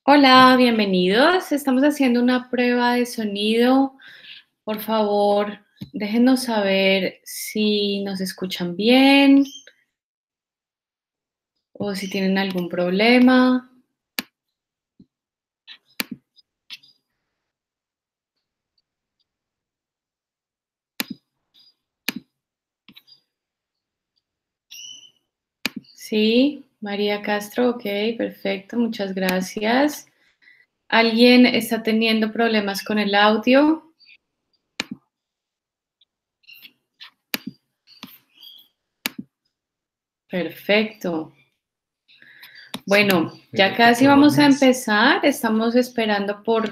Hola, bienvenidos. Estamos haciendo una prueba de sonido. Por favor, déjenos saber si nos escuchan bien o si tienen algún problema. Sí, María Castro, ok, perfecto, muchas gracias. ¿Alguien está teniendo problemas con el audio? Perfecto. Bueno, ya casi vamos a empezar. Estamos esperando por...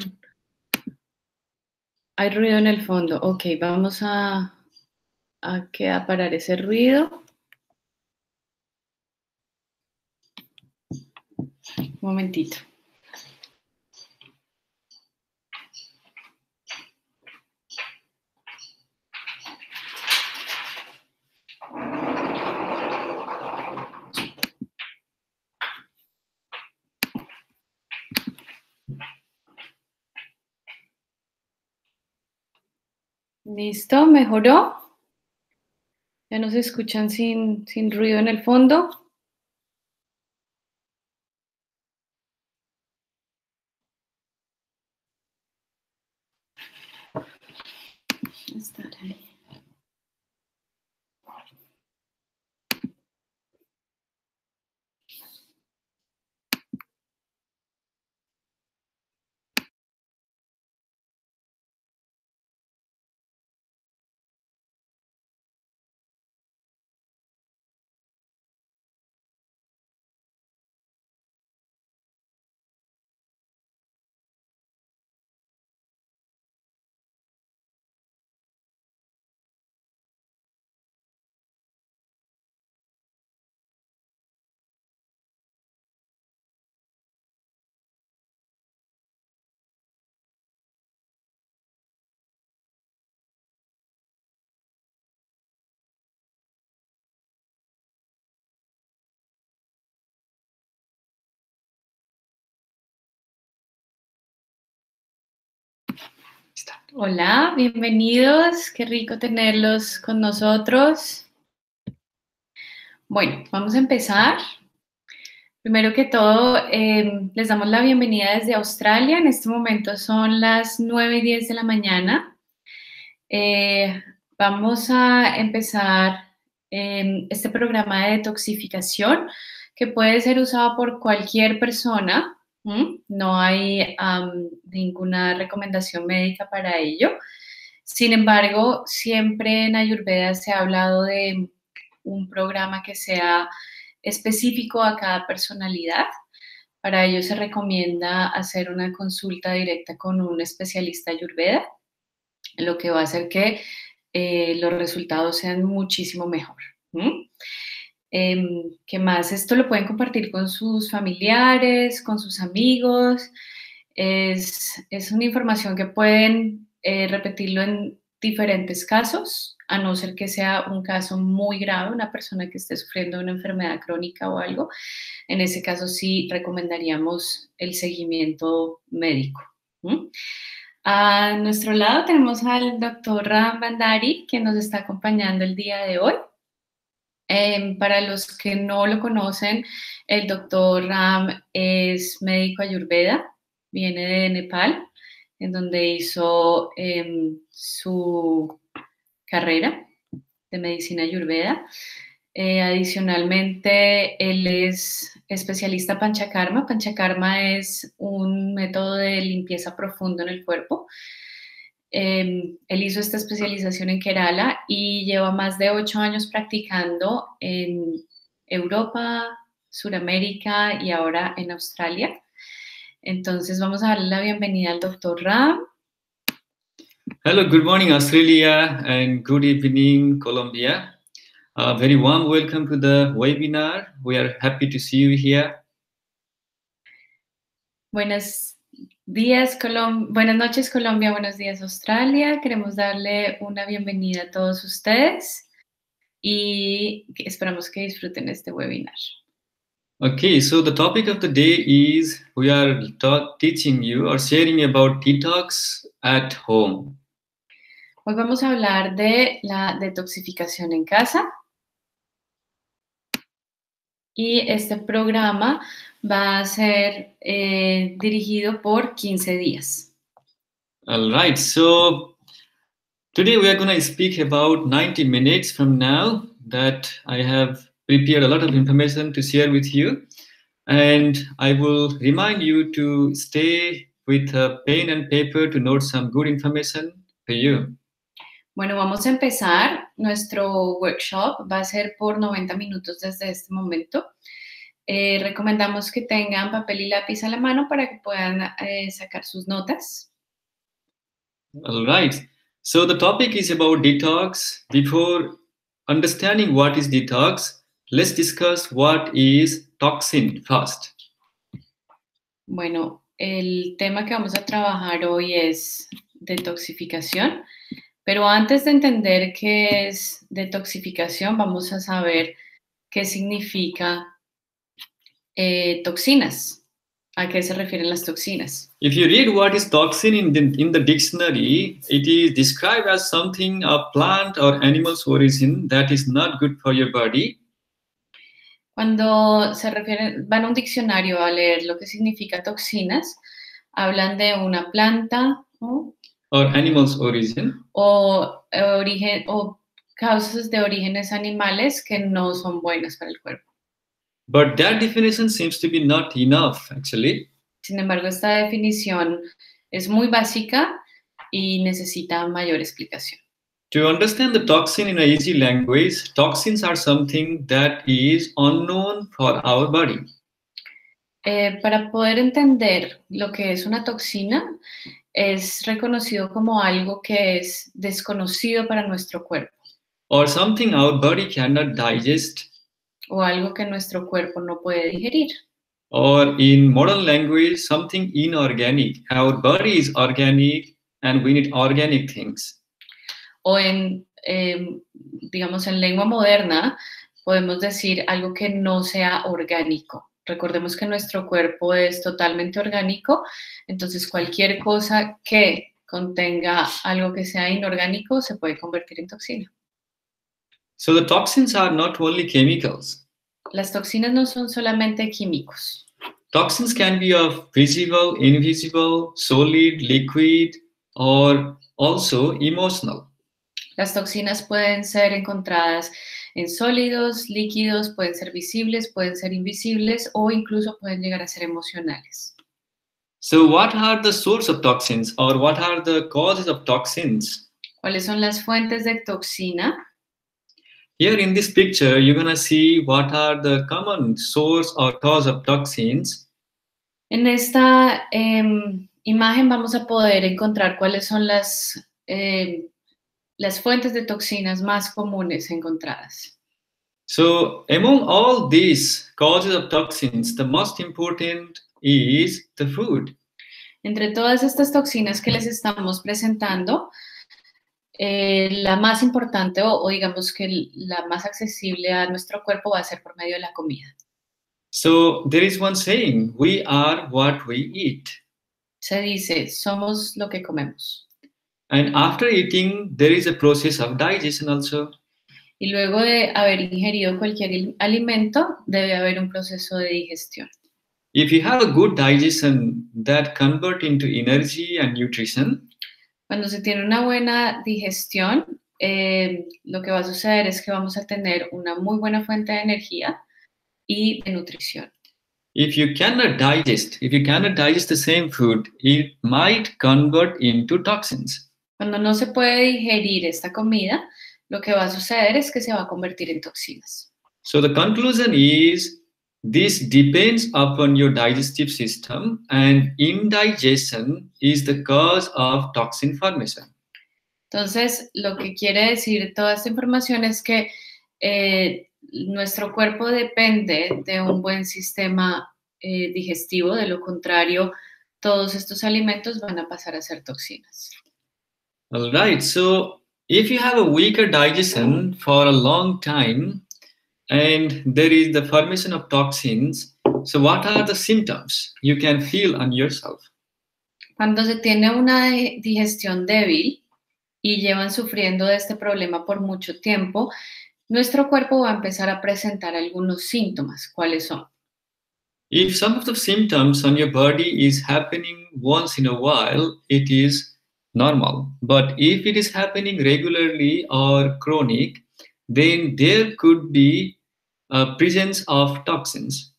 Hay ruido en el fondo. Ok, vamos a parar ese ruido. Un momentito. ¿Listo? ¿Mejoró? ¿Ya nos escuchan sin ruido en el fondo? Estar ahí. Hola, bienvenidos. Qué rico tenerlos con nosotros. Bueno, vamos a empezar. Primero que todo, les damos la bienvenida desde Australia. En este momento son las 9:10 de la mañana. Vamos a empezar este programa de detoxificación que puede ser usado por cualquier persona. No hay ninguna recomendación médica para ello. Sin embargo, siempre en Ayurveda se ha hablado de un programa que sea específico a cada personalidad. Para ello se recomienda hacer una consulta directa con un especialista Ayurveda, lo que va a hacer que los resultados sean muchísimo mejor. ¿Qué más? Esto lo pueden compartir con sus familiares, con sus amigos. Es una información que pueden repetirlo en diferentes casos, a no ser que sea un caso muy grave, una persona que esté sufriendo de una enfermedad crónica o algo. En ese caso sí recomendaríamos el seguimiento médico. A nuestro lado tenemos al doctor Ram Bandari, que nos está acompañando el día de hoy. Para los que no lo conocen, el doctor Ram es médico Ayurveda, viene de Nepal, en donde hizo su carrera de medicina Ayurveda. Adicionalmente, él es especialista Panchakarma. Panchakarma es un método de limpieza profunda en el cuerpo. Él hizo esta especialización en Kerala y lleva más de 8 años practicando en Europa, Suramérica y ahora en Australia. Entonces vamos a darle la bienvenida al doctor Ram. Hello, good morning Australia and good evening Colombia. Very warm welcome to the webinar. We are happy to see you here. Buenos noches Colombia, buenos días Australia. Queremos darle una bienvenida a todos ustedes y esperamos que disfruten este webinar. Okay, so the topic of the day is we are teaching you or sharing about detox at home. Hoy vamos a hablar de la detoxificación en casa y este programa va a ser dirigido por 15 días. All right, so today we are going to speak about 90 minutes from now that I have prepared a lot of information to share with you. And I will remind you to stay with a pen and paper to note some good information for you. Bueno, vamos a empezar. Nuestro workshop va a ser por 90 minutos desde este momento. Recomendamos que tengan papel y lápiz a la mano para que puedan sacar sus notas. All right. So the topic is about detox. Before understanding what is detox, let's discuss what is toxin first. Bueno, el tema que vamos a trabajar hoy es detoxificación, pero antes de entender qué es detoxificación, vamos a saber qué significa toxinas. ¿A qué se refieren las toxinas? If you read what is toxin in the dictionary, it is described as something of plant or animal's origin that is not good for your body. Cuando se refieren, van a un diccionario a leer lo que significa toxinas, hablan de una planta Or animal's origin. O causas de orígenes animales que no son buenas para el cuerpo. But that definition seems to be not enough, actually. Sin embargo, esta definición es muy básica y necesita mayor explicación. To understand the toxin in an easy language, toxins are something that is unknown for our body. Para poder entender lo que es una toxina, es reconocido como algo que es desconocido para nuestro cuerpo. Or something our body cannot digest. O algo que nuestro cuerpo no puede digerir. Or in modern language, something inorganic. Our body is organic and we need organic things. O digamos, en lengua moderna, podemos decir algo que no sea orgánico. Recordemos que nuestro cuerpo es totalmente orgánico, entonces cualquier cosa que contenga algo que sea inorgánico se puede convertir en toxina. So the toxins are not only chemicals. Las toxinas no son solamente químicos. Toxins can be of visible, invisible, solid, liquid, or also emotional. Las toxinas pueden ser encontradas en sólidos, líquidos, pueden ser visibles, pueden ser invisibles o incluso pueden llegar a ser emocionales. So what are the source of toxins or what are the causes of toxins? ¿Cuáles son las fuentes de toxina? Here in this picture, you're going to see what are the common source or cause of toxins. En esta imagen vamos a poder encontrar cuáles son las fuentes de toxinas más comunes encontradas. So among all these causes of toxins, the most important is the food. Entre todas estas toxinas que les estamos presentando, la más importante o digamos que la más accesible a nuestro cuerpo va a ser por medio de la comida. So there is one saying, we are what we eat. Se dice, somos lo que comemos. And after eating, there is a process of digestion also. Y luego de haber ingerido cualquier alimento, debe haber un proceso de digestión. If you have a good digestion that convert into energy and nutrition, cuando se tiene una buena digestión, lo que va a suceder es que vamos a tener una muy buena fuente de energía y de nutrición. If you cannot digest the same food, it might convert into toxins. Cuando no se puede digerir esta comida, lo que va a suceder es que se va a convertir en toxinas. So the conclusion is, this depends upon your digestive system, and indigestion is the cause of toxin formation. Entonces, lo que quiere decir toda esta información es que nuestro cuerpo depende de un buen sistema digestivo, de lo contrario, todos estos alimentos van a pasar a ser toxinas. All right, so if you have a weaker digestion for a long time, and there is the formation of toxins. So what are the symptoms you can feel on yourself? Cuando se tiene una digestión débil y llevan sufriendo de este problema por mucho tiempo, nuestro cuerpo va a empezar a presentar algunos síntomas. ¿Cuáles son? If some of the symptoms on your body is happening once in a while, it is normal. But if it is happening regularly or chronic, then there could be a presence of toxins.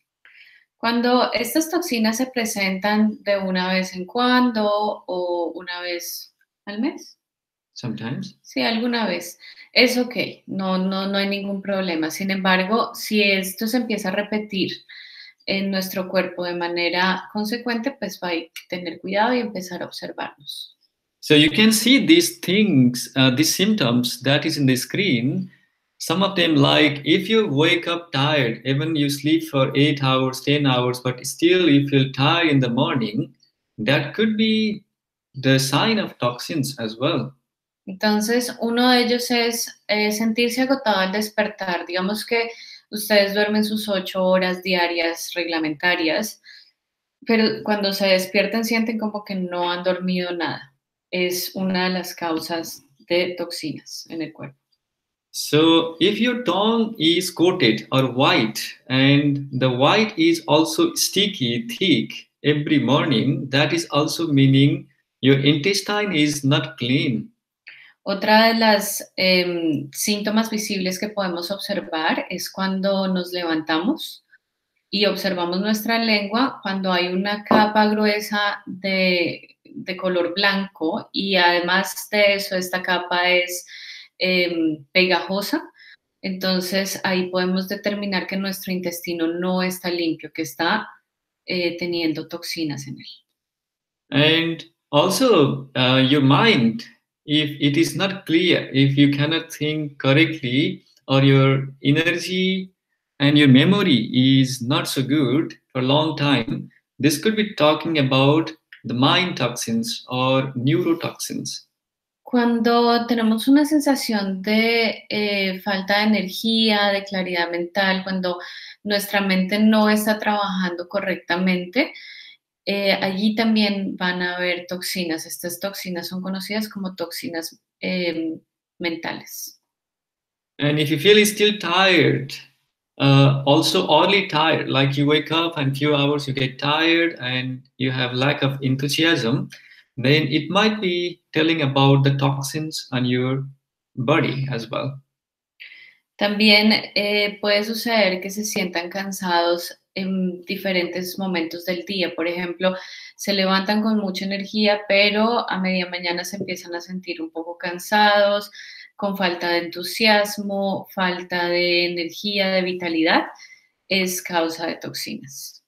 Cuando estas toxinas se presentan de una vez en cuando o una vez al mes. Sometimes. Sí, alguna vez. Es ok, no hay ningún problema. Sin embargo, si esto se empieza a repetir en nuestro cuerpo de manera consecuente, pues va a hay que tener cuidado y empezar a observarnos. So you can see these things, these symptoms that is in the screen. Some of them, like if you wake up tired, even you sleep for 8 hours, 10 hours, but still you feel tired in the morning, that could be the sign of toxins as well. Entonces, uno de ellos es sentirse agotado al despertar. Digamos que ustedes duermen sus 8 horas diarias reglamentarias, pero cuando se despiertan sienten como que no han dormido nada. Es una de las causas de toxinas en el cuerpo. So if your tongue is coated or white, and the white is also sticky, thick every morning, that is also meaning your intestine is not clean. Otra de las síntomas visibles que podemos observar es cuando nos levantamos y observamos nuestra lengua, cuando hay una capa gruesa de color blanco y además de eso esta capa es pegajosa. Entonces ahí podemos determinar que nuestro intestino no está limpio, que está teniendo toxinas en él. And also your mind, if it is not clear, if you cannot think correctly, or your energy and your memory is not so good for a long time, this could be talking about the mind toxins or neurotoxins. Cuando tenemos una sensación de falta de energía, de claridad mental, cuando nuestra mente no está trabajando correctamente, allí también van a haber toxinas. Estas toxinas son conocidas como toxinas mentales. And if you feel still tired, also early tired, like you wake up and few hours you get tired and you have lack of enthusiasm, then it might be telling about the toxins on your body as well. También puede suceder que se sientan cansados en diferentes momentos del día. Por ejemplo, se levantan con mucha energía, pero a media mañana se empiezan a sentir un poco cansados, con falta de entusiasmo, falta de energía, de vitalidad. Es causa de toxinas.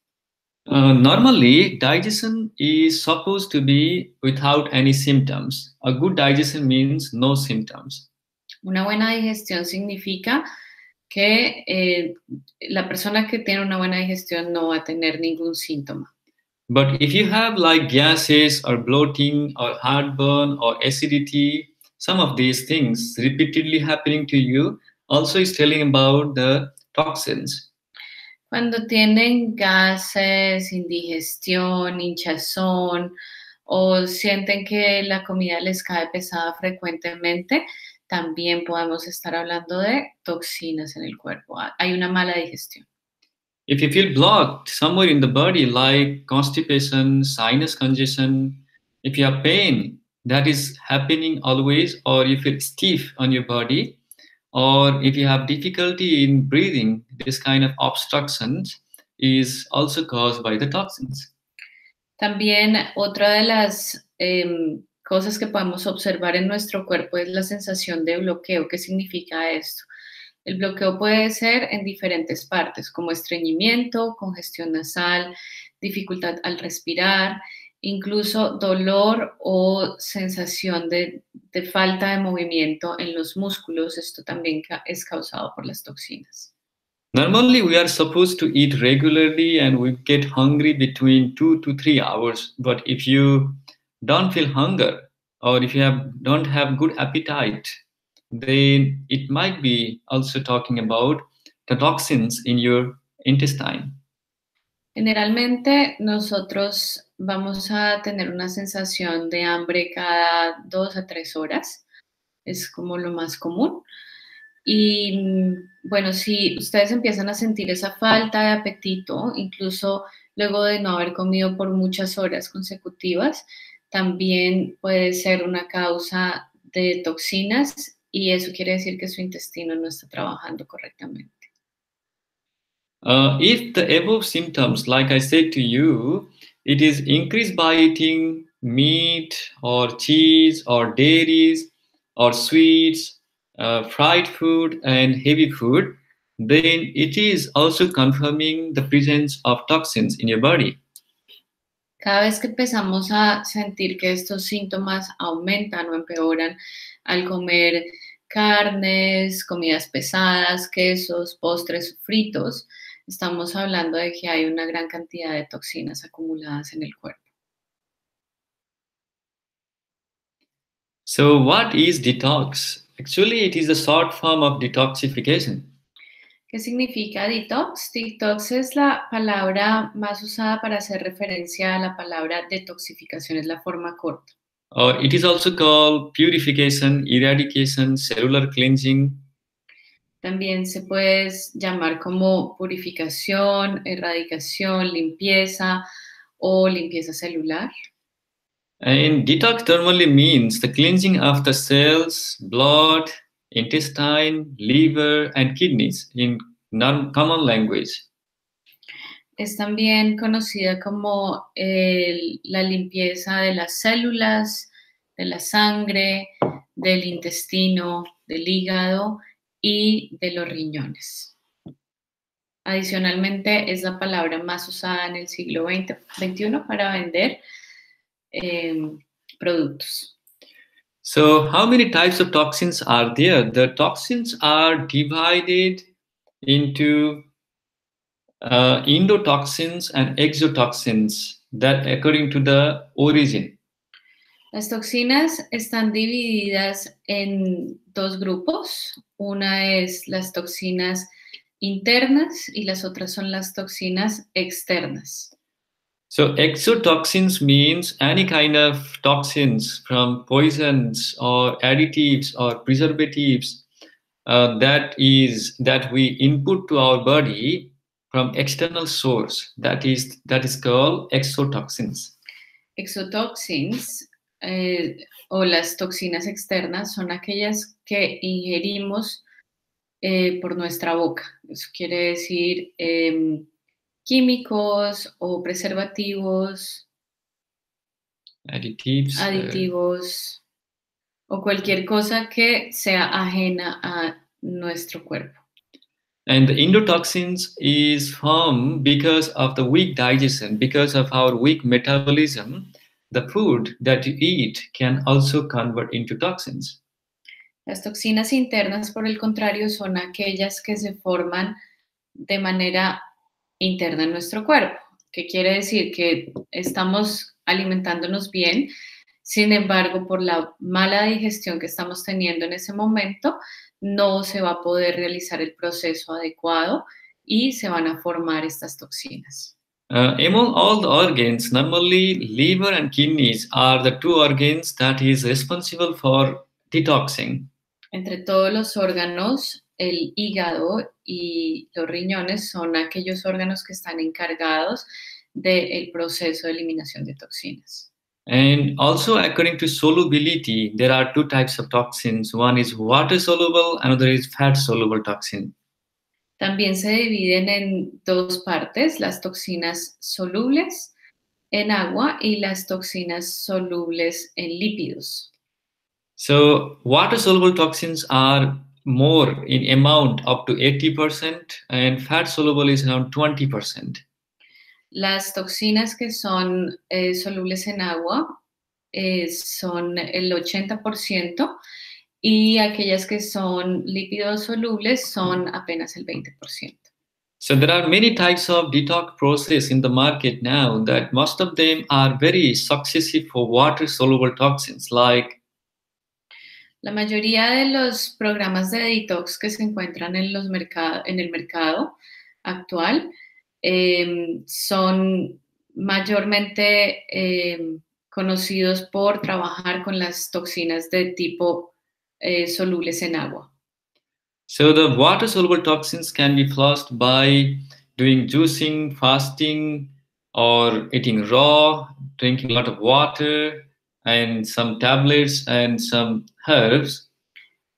Normally, digestion is supposed to be without any symptoms. A good digestion means no symptoms. Una buena digestión significa que la persona que tiene una buena digestión no va a tener ningún síntoma. But if you have like gases or bloating or heartburn or acidity, some of these things repeatedly happening to you also is telling about the toxins. Cuando tienen gases, indigestión, hinchazón o sienten que la comida les cae pesada frecuentemente, también podemos estar hablando de toxinas en el cuerpo. Hay una mala digestión. If you feel blocked somewhere in the body, like constipation, sinus congestion, if you have pain that is happening always, or you feel stiff on your body, or if you have difficulty in breathing, this kind of obstructions is also caused by the toxins. También otra de las cosas que podemos observar en nuestro cuerpo es la sensación de bloqueo. ¿Qué significa esto? El bloqueo puede ser en diferentes partes, como estreñimiento, congestión nasal, dificultad al respirar, incluso dolor o sensación de falta de movimiento en los músculos. Esto también es causado por las toxinas. Normally, we are supposed to eat regularly and we get hungry between 2 to 3 hours. But if you don't feel hunger or if you don't have good appetite, then it might be also talking about the toxins in your intestine? Generalmente nosotros vamos a tener una sensación de hambre cada 2 a 3 horas. Es como lo más común. Y bueno, si ustedes empiezan a sentir esa falta de apetito, incluso luego de no haber comido por muchas horas consecutivas, también puede ser una causa de toxinas y eso quiere decir que su intestino no está trabajando correctamente. If the above symptoms, like I said to you, it is increased by eating meat or cheese or dairies or sweets, fried food and heavy food, then it is also confirming the presence of toxins in your body. Cada vez que empezamos a sentir que estos síntomas aumentan o empeoran al comer carnes, comidas pesadas, quesos, postres, fritos, estamos hablando de que hay una gran cantidad de toxinas acumuladas en el cuerpo. So what is detox? Actually, it is a short form of detoxification. ¿Qué significa detox? Detox es la palabra más usada para hacer referencia a la palabra detoxificación, es la forma corta. It is also called purification, eradication, cellular cleansing. También se puede llamar como purificación, erradicación, limpieza o limpieza celular. And detox normally means the cleansing of the cells, blood, intestine, liver, and kidneys in non-common language. Es también conocida como la limpieza de las células, de la sangre, del intestino, del hígado y de los riñones. Adicionalmente, es la palabra más usada en el siglo XXI para vender productos. So, how many types of toxins are there? The toxins are divided into endotoxins and exotoxins, that according to the origin. Las toxinas están divididas en 2 grupos. Una es las toxinas internas y las otras son las toxinas externas. So exotoxins means any kind of toxins from poisons or additives or preservatives that we input to our body from external source. That is called exotoxins. Exotoxins o las toxinas externas son aquellas que ingerimos por nuestra boca. Eso quiere decir químicos o preservativos, aditivos o cualquier cosa que sea ajena a nuestro cuerpo. And the endotoxins is formed because of the weak digestion, because of our weak metabolism. The food that you eat can also convert into toxins. Las toxinas internas, por el contrario, son aquellas que se forman de manera interna en nuestro cuerpo, que quiere decir que estamos alimentándonos bien, sin embargo, por la mala digestión que estamos teniendo en ese momento, no se va a poder realizar el proceso adecuado y se van a formar estas toxinas. Among all the organs, normally liver and kidneys are the 2 organs that is responsible for detoxing. Entre todos los órganos, el hígado y los riñones son aquellos órganos que están encargados del proceso de eliminación de toxinas. And also, according to solubility, there are 2 types of toxins. One is water soluble, another is fat soluble toxin. También se dividen en 2 partes, las toxinas solubles en agua y las toxinas solubles en lípidos. So, water soluble toxins are more in amount, up to 80%, and fat soluble is around 20%. Las toxinas que son solubles en agua son el 80% y aquellas que son lípidos solubles son apenas el 20%. So there are many types of detox process in the market now that most of them are very successful for water soluble toxins like La mayoría de los programas de detox que se encuentran en el mercado actual son mayormente conocidos por trabajar con las toxinas de tipo solubles en agua. So the water-soluble toxins can be flushed by doing juicing, fasting, or eating raw, drinking a lot of water, and some tablets and some herbs.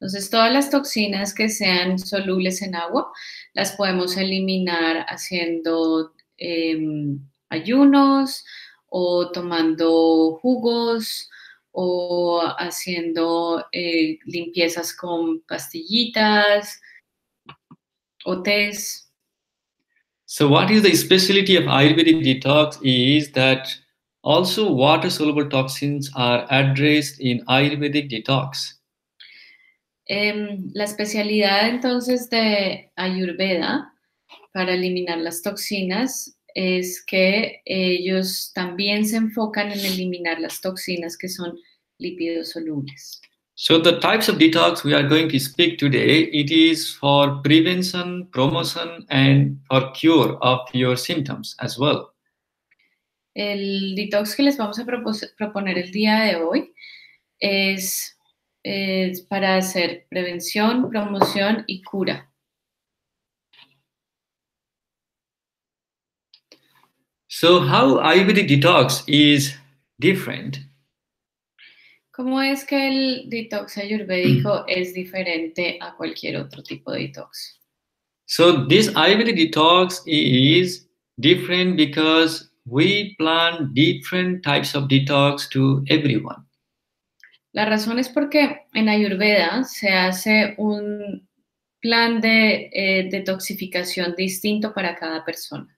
Entonces, todas las toxinas que sean solubles en agua las podemos eliminar haciendo ayunos o tomando jugos o haciendo limpiezas con pastillitas o tés. So what is the specialty of Ayurvedic detox is that also water-soluble toxins are addressed in Ayurvedic detox. La especialidad entonces de Ayurveda para eliminar las toxinas es que ellos también se enfocan en eliminar las toxinas que son lípidos solubles. So the types of detox we are going to speak today, it is for prevention, promotion, and for cure of your symptoms as well. El detox que les vamos a proponer el día de hoy es para hacer prevención, promoción y cura. So how Ayurvedic detox is different? ¿Cómo es que el detox ayurvédico es diferente a cualquier otro tipo de detox? So this Ayurvedic detox is different because we plan different types of detox to everyone. La razón es porque en Ayurveda se hace un plan de detoxificación distinto para cada persona.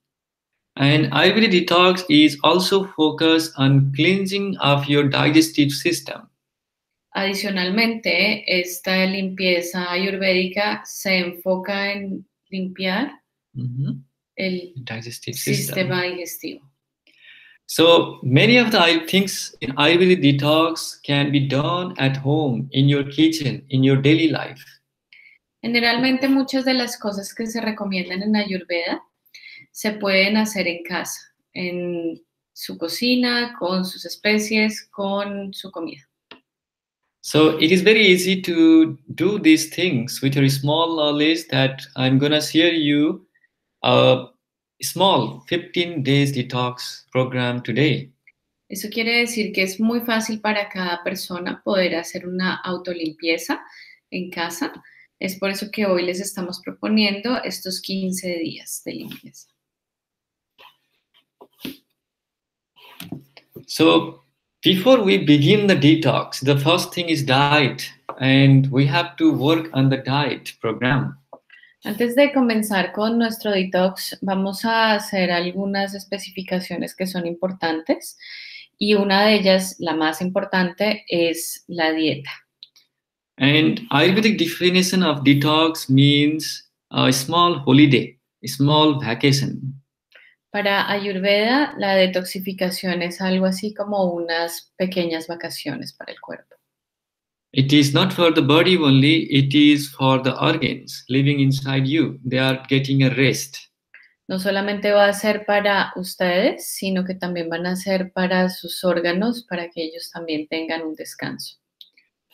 And Ayurvedic detox is also focused on cleansing of your digestive system. Adicionalmente, esta limpieza ayurvédica se enfoca en limpiar el digestive sistema digestivo. So many of the things in Ayurvedic detox can be done at home, in your kitchen, in your daily life. Generalmente muchas de las cosas que se recomiendan en Ayurveda se pueden hacer en casa, en su cocina, con sus especies, con su comida. So it is very easy to do these things with your small knowledge that I'm going to share you a small 15 days detox program today. Eso quiere decir que es muy fácil para cada persona poder hacer una autolimpieza en casa. Es por eso que hoy les estamos proponiendo estos 15 días de limpieza. So before we begin the detox, the first thing is diet, and we have to work on the diet program. Antes de comenzar con nuestro detox, vamos a hacer algunas especificaciones que son importantes y una de ellas, la más importante, es la dieta. And Ayurvedic definition of detox means a small holiday, a small vacation. Para Ayurveda, la detoxificación es algo así como unas pequeñas vacaciones para el cuerpo. It is not for the body only, it is for the organs living inside you. They are getting a rest. No solamente va a ser para ustedes, sino que también van a ser para sus órganos, para que ellos también tengan un descanso.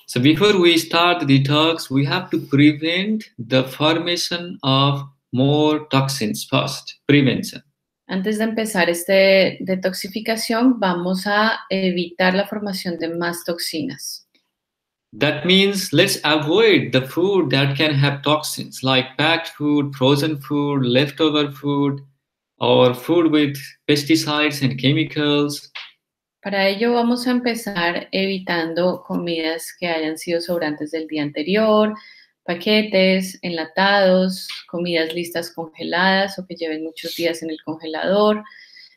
So before we start the detox, we have to prevent the formation of more toxins first, prevention. Antes de empezar esta detoxificación, vamos a evitar la formación de más toxinas. That means let's avoid the food that can have toxins, like packed food, frozen food, leftover food, or food with pesticides and chemicals. Para ello vamos a empezar evitando comidas que hayan sido sobrantes del día anterior, paquetes, enlatados, comidas listas congeladas o que lleven muchos días en el congelador,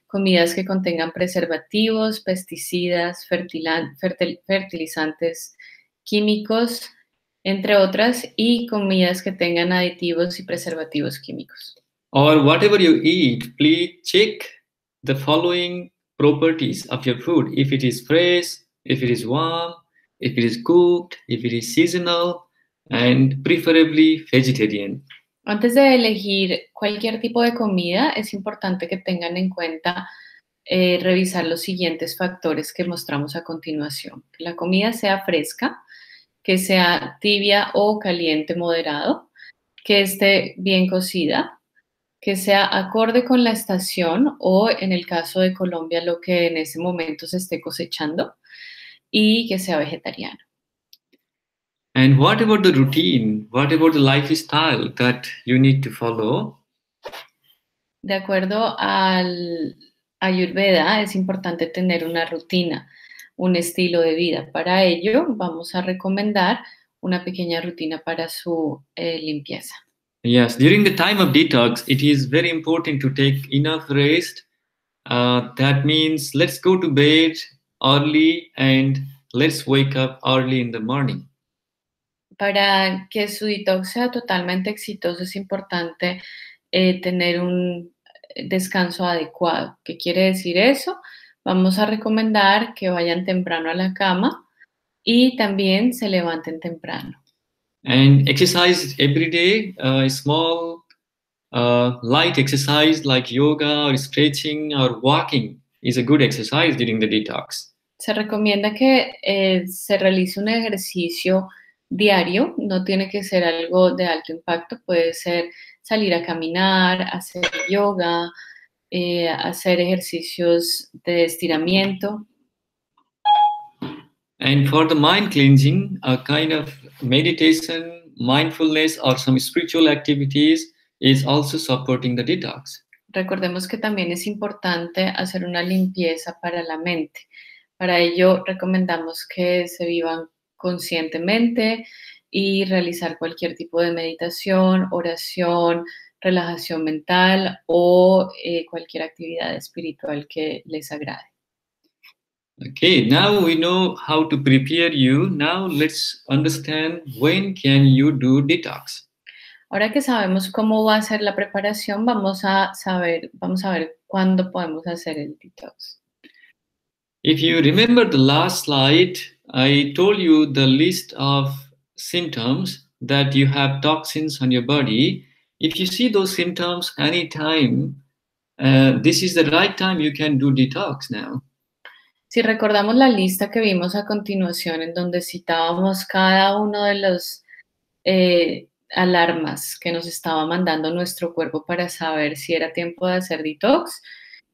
comidas que contengan preservativos, pesticidas, fertilizantes químicos, entre otras, y comidas que tengan aditivos y preservativos químicos. Or whatever you eat, please check the following properties of your food. If it is fresh, if it is warm, if it is cooked, if it is seasonal, and preferably vegetarian. Antes de elegir cualquier tipo de comida, es importante que tengan en cuenta revisar los siguientes factores que mostramos a continuación. Que la comida sea fresca, que sea tibia o caliente moderado, que esté bien cocida, que sea acorde con la estación o, en el caso de Colombia, lo que en ese momento se esté cosechando, y que sea vegetariano. And what about the routine? What about the lifestyle that you need to follow? De acuerdo al Ayurveda, es importante tener una rutina, un estilo de vida. Para ello, vamos a recomendar una pequeña rutina para su limpieza. Yes, during the time of detox, it is very important to take enough rest. That means let's go to bed early and let's wake up early in the morning. Para que su detox sea totalmente exitoso, es importante tener un descanso adecuado. ¿Qué quiere decir eso? Vamos a recomendar que vayan temprano a la cama y también se levanten temprano. And exercise every day, small, light exercise like yoga or stretching or walking is a good exercise during the detox. Se recomienda que se realice un ejercicio diario, no tiene que ser algo de alto impacto, puede ser salir a caminar, hacer yoga, hacer ejercicios de estiramiento. And for the mind cleansing, a kind of meditation, mindfulness, or some spiritual activities is also supporting the detox. Recordemos que también es importante hacer una limpieza para la mente. Para ello, recomendamos que se vivan conscientemente y realizar cualquier tipo de meditación, oración, relajación mental o cualquier actividad espiritual que les agrade. Okay, now we know how to prepare you. Now let's understand when can you do detox. Ahora que sabemos cómo va a ser la preparación, vamos a ver cuándo podemos hacer el detox. If you remember the last slide, I told you the list of symptoms that you have toxins on your body. If you see those symptoms anytime, this is the right time you can do detox now. Si recordamos la lista que vimos a continuación, en donde citábamos cada uno de los alarmas que nos estaba mandando nuestro cuerpo para saber si era tiempo de hacer detox,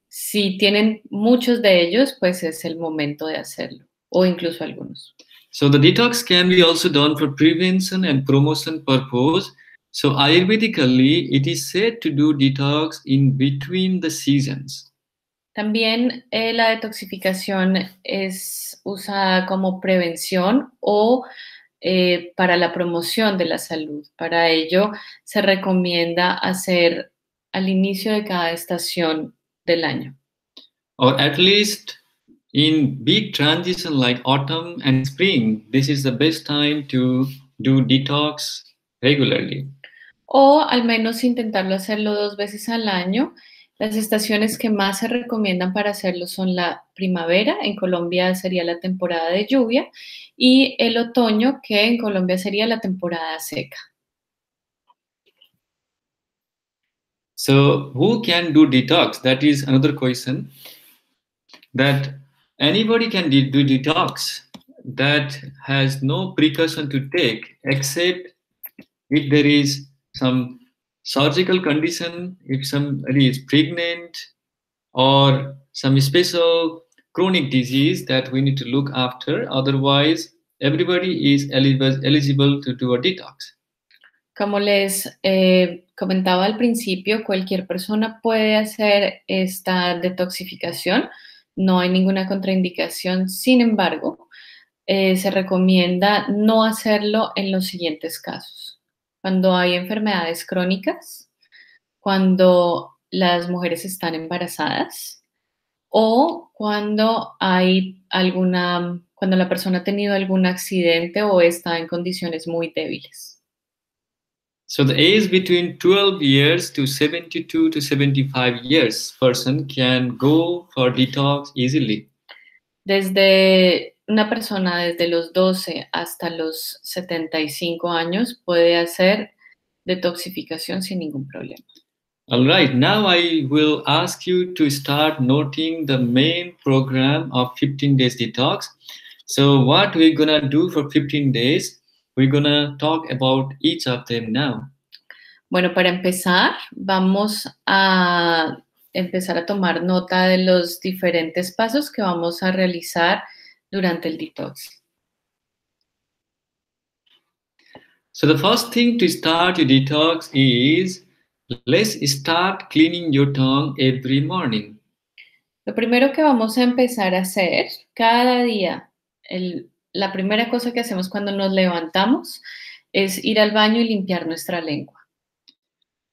si tienen muchos de ellos, pues es el momento de hacerlo, o incluso algunos. So the detox can be also done for prevention and promotion purpose. So Ayurvedically, it is said to do detox in between the seasons. También la detoxificación es usada como prevención o para la promoción de la salud. Para ello, se recomienda hacer al inicio de cada estación del año. Or at least in big transition like autumn and spring, this is the best time to do detox regularly. O al menos intentarlo hacerlo 2 veces al año. Las estaciones que más se recomiendan para hacerlo son la primavera, en Colombia sería la temporada de lluvia, y el otoño, que en Colombia sería la temporada seca. So who can do detox? That is another question. That anybody can do detox. That has no precaution to take except if there is some surgical condition, if somebody is pregnant, or some special chronic disease that we need to look after. Otherwise, everybody is eligible to do a detox. Como les comentaba al principio, cualquier persona puede hacer esta detoxificación. No hay ninguna contraindicación. Sin embargo, se recomienda no hacerlo en los siguientes casos. Cuando hay enfermedades crónicas, cuando las mujeres están embarazadas o cuando cuando la persona ha tenido algún accidente o está en condiciones muy débiles. So the age between 12 years to 72 to 75 years person can go for detox easily. Desde una persona desde los 12 hasta los 75 años puede hacer detoxificación sin ningún problema. All right, now I will ask you to start noting the main program of 15 days detox. So what we're gonna do for 15 days, we're gonna talk about each of them now. Bueno, para empezar, vamos a empezar a tomar nota de los diferentes pasos que vamos a realizar durante el detox. So the first thing to start your detox is, let's start cleaning your tongue every morning. Lo primero que vamos a empezar a hacer cada día, la primera cosa que hacemos cuando nos levantamos es ir al baño y limpiar nuestra lengua.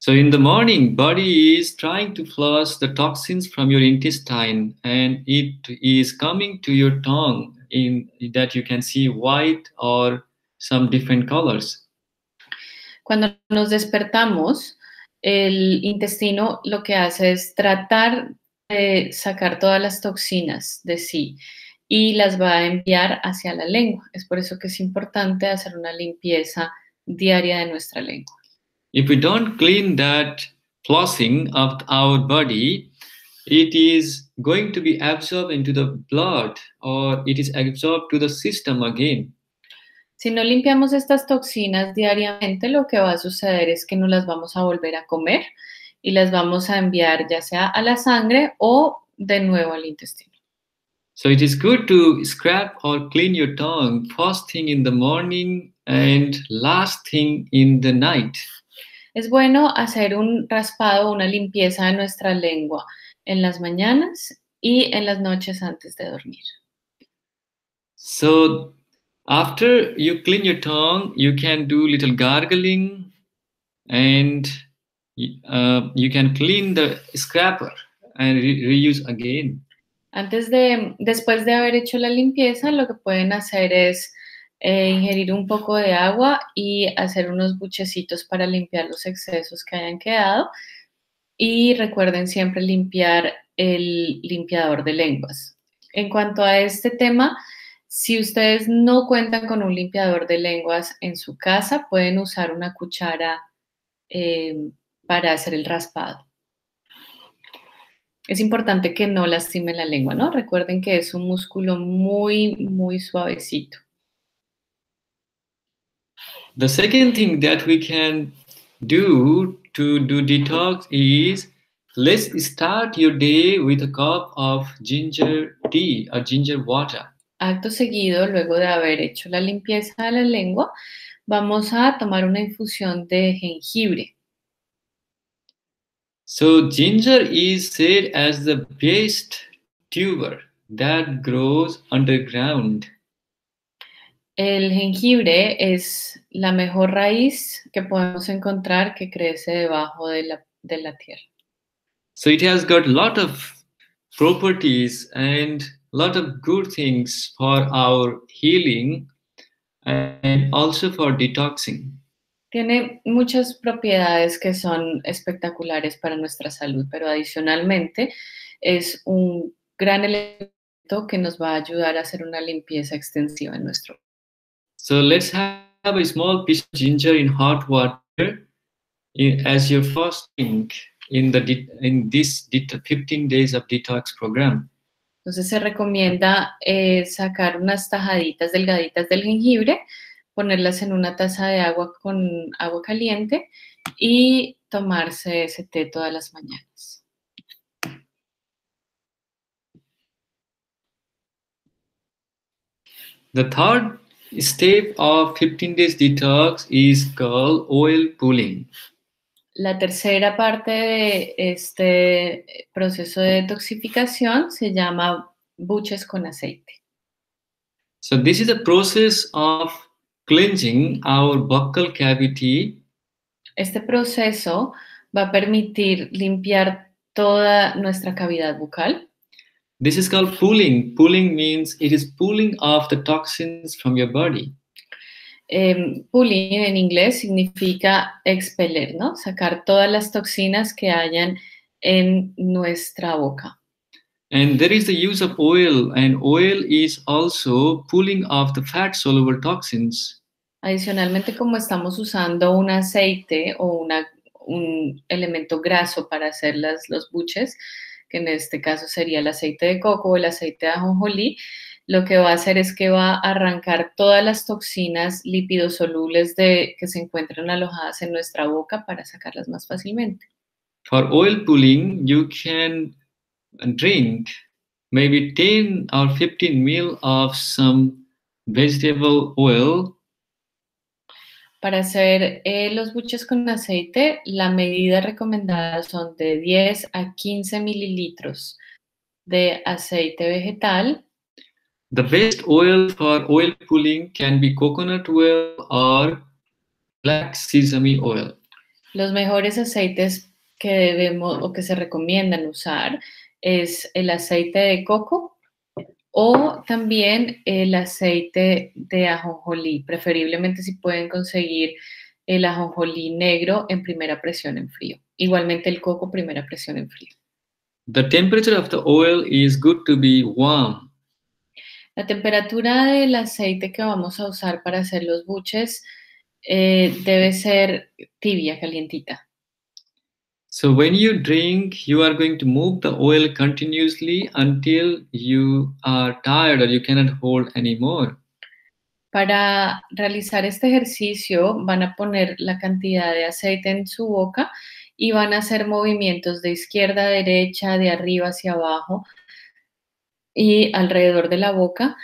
So in the morning, body is trying to flush the toxins from your intestine, and it is coming to your tongue in that you can see white or some different colors. Cuando nos despertamos, el intestino lo que hace es tratar de sacar todas las toxinas de sí y las va a enviar hacia la lengua. Es por eso que es importante hacer una limpieza diaria de nuestra lengua. If we don't clean that flushing of our body, it is going to be absorbed into the blood, or it is absorbed to the system again. Si no limpiamos estas toxinas diariamente, lo que va a suceder es que nos las vamos a volver a comer y las vamos a enviar ya sea a la sangre o de nuevo al intestino. So it is good to scrap or clean your tongue first thing in the morning and last thing in the night. Es bueno hacer un raspado, una limpieza de nuestra lengua en las mañanas y en las noches antes de dormir. So after you clean your tongue, you can do little gargling, and you can clean the scraper and reuse again. Después de haber hecho la limpieza, lo que pueden hacer es ingerir un poco de agua y hacer unos buchecitos para limpiar los excesos que hayan quedado. Y recuerden siempre limpiar el limpiador de lenguas. En cuanto a este tema, si ustedes no cuentan con un limpiador de lenguas en su casa, pueden usar una cuchara para hacer el raspado. Es importante que no lastimen la lengua, ¿no? Recuerden que es un músculo muy, muy suavecito. The second thing that we can do to do detox is, let's start your day with a cup of ginger tea or ginger water. Acto seguido, luego de haber hecho la limpieza de la lengua, vamos a tomar una infusión de jengibre. So ginger is said as the best tuber that grows underground. El jengibre es la mejor raíz que podemos encontrar que crece debajo de la tierra. So it has got a lot of properties and a lot of good things for our healing and also for detoxing. Tiene muchas propiedades que son espectaculares para nuestra salud, pero adicionalmente es un gran elemento que nos va a ayudar a hacer una limpieza extensiva en nuestro. So let's have a small piece of ginger in hot water as your first drink in this 15 days of detox program. Entonces se recomienda sacar unas tajaditas delgaditas del jengibre, ponerlas en una taza de agua con agua caliente y tomarse ese té todas las mañanas. The third step of 15 days detox is called oil pulling. La tercera parte de este proceso de detoxificación se llama buches con aceite. So this is a process of cleansing our buccal cavity. Este proceso va a permitir limpiar toda nuestra cavidad bucal. This is called pulling. Pulling means it is pulling off the toxins from your body. Pulling en inglés significa expeler, ¿no? Sacar todas las toxinas que hayan en nuestra boca. And there is the use of oil, and oil is also pulling off the fat-soluble toxins. Adicionalmente, como estamos usando un aceite o un elemento graso para hacer los buches, que en este caso sería el aceite de coco o el aceite de ajonjolí, lo que va a hacer es que va a arrancar todas las toxinas lipidosolubles que se encuentran alojadas en nuestra boca para sacarlas más fácilmente. For oil pulling, you can drink maybe 10 or 15 ml of some vegetable oil. Para hacer los buches con aceite, la medida recomendada son de 10 a 15 mililitros de aceite vegetal. The best oil for oil pulling can be coconut oil or black sesame oil. Los mejores aceites que debemos o que se recomiendan usar es el aceite de coco o también el aceite de ajonjolí. Preferiblemente si pueden conseguir el ajonjolí negro en primera presión en frío. Igualmente el coco primera presión en frío. The temperature of the oil is good to be warm. La temperatura del aceite que vamos a usar para hacer los buches debe ser tibia, calientita. So when you drink, you are going to move the oil continuously until you are tired or you cannot hold anymore. Para realizar este ejercicio van a poner la cantidad de aceite en su boca y van a hacer movimientos de izquierda a derecha, de arriba hacia abajo y alrededor de la boca.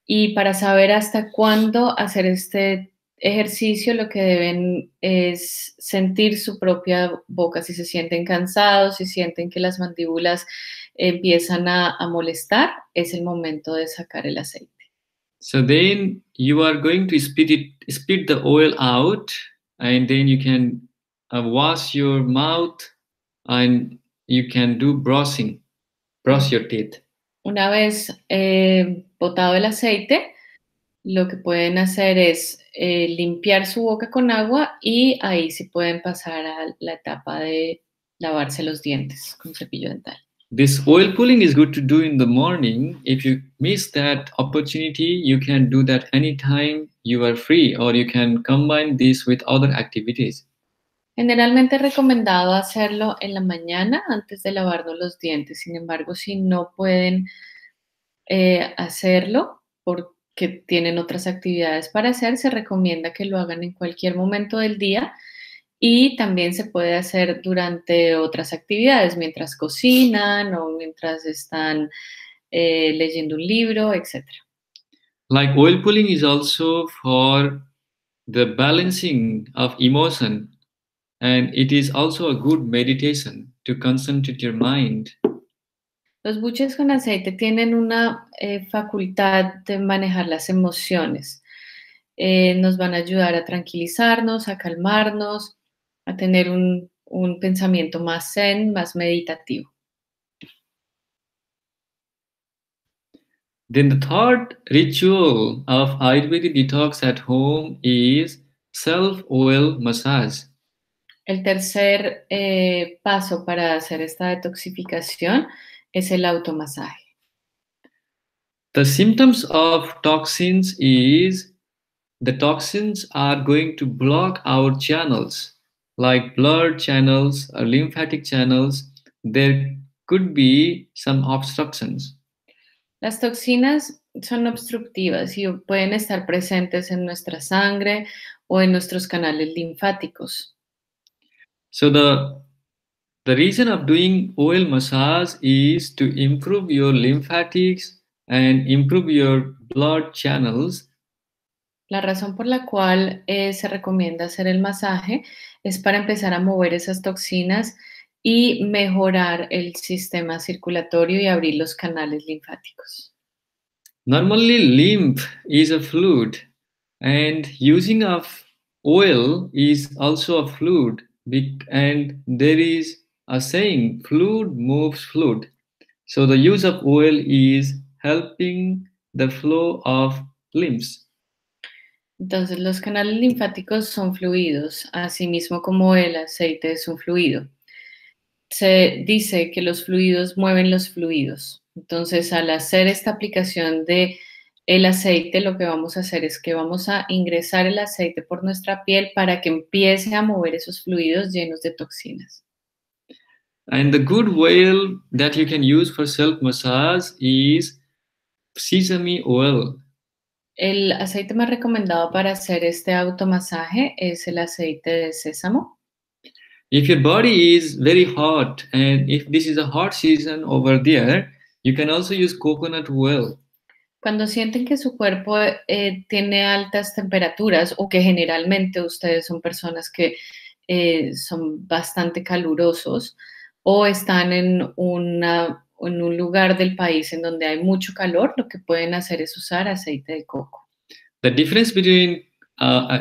Y para saber hasta cuándo hacer este ejercicio, lo que deben es sentir su propia boca. Si se sienten cansados, si sienten que las mandíbulas empiezan a molestar, es el momento de sacar el aceite. So then you are going to spit the oil out, and then you can wash your mouth and you can do brush your teeth. Una vez botado el aceite, lo que pueden hacer es limpiar su boca con agua y ahí sí pueden pasar a la etapa de lavarse los dientes con cepillo dental. This oil pulling is good to do in the morning. If you miss that opportunity, you can do that anytime you are free, or you can combine this with other activities. Generalmente es recomendado hacerlo en la mañana antes de lavarnos los dientes. Sin embargo, si no pueden hacerlo porque tienen otras actividades para hacer, se recomienda que lo hagan en cualquier momento del día y también se puede hacer durante otras actividades, mientras cocinan o mientras están leyendo un libro, etc. Like oil pulling is also for the balancing of emotion, and it is also a good meditation to concentrate your mind. Los buches con aceite tienen una facultad de manejar las emociones. Nos van a ayudar a tranquilizarnos, a calmarnos, a tener un pensamiento más zen, más meditativo. Then the third ritual of Ayurvedic detox at home is self-oil massage. El tercer paso para hacer esta detoxificación es el automasaje. The symptoms of toxins is the toxins are going to block our channels, like blood channels or lymphatic channels. There could be some obstructions. Las toxinas son obstructivas y pueden estar presentes en nuestra sangre o en nuestros canales linfáticos. So the reason of doing oil massage is to improve your lymphatics and improve your blood channels. La razón por la cual se recomienda hacer el masaje es para empezar a mover esas toxinas y mejorar el sistema circulatorio y abrir los canales linfáticos. Normally, lymph is a fluid, and using of oil is also a fluid, and there is a saying, fluid moves fluid. So the use of oil is helping the flow of lymphs. Entonces, los canales linfáticos son fluidos, así mismo como el aceite es un fluido. Se dice que los fluidos mueven los fluidos. Entonces, al hacer esta aplicación de el aceite, lo que vamos a hacer es que vamos a ingresar el aceite por nuestra piel para que empiece a mover esos fluidos llenos de toxinas. And the good oil that you can use for self-massage is sesame oil. El aceite más recomendado para hacer este automasaje es el aceite de sésamo. If your body is very hot, and if this is a hot season over there, you can also use coconut oil. Cuando sienten que su cuerpo tiene altas temperaturas o que generalmente ustedes son personas que son bastante calurosos o están en un lugar del país en donde hay mucho calor, lo que pueden hacer es usar aceite de coco. The difference between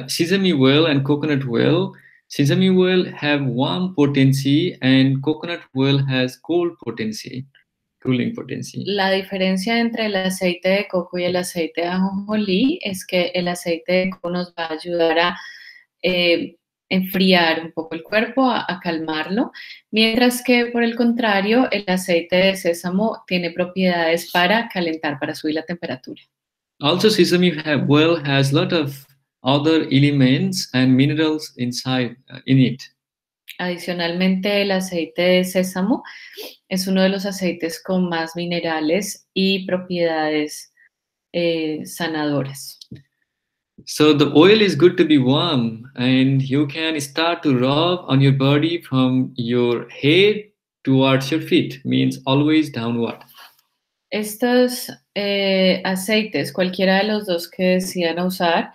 sesame oil and coconut oil, sesame oil have warm potency and coconut oil has cold potency, cooling potency. La diferencia entre el aceite de coco y el aceite de ajonjolí es que el aceite de coco nos va a ayudar a enfriar un poco el cuerpo, a calmarlo, mientras que por el contrario, el aceite de sésamo tiene propiedades para calentar, para subir la temperatura. Also, sesame oil has a lot of other elements and minerals inside in it. Adicionalmente, el aceite de sésamo es uno de los aceites con más minerales y propiedades sanadoras. So the oil is good to be warm, and you can start to rub on your body from your head towards your feet, means always downward. Estos aceites, cualquiera de los dos que decidan usar,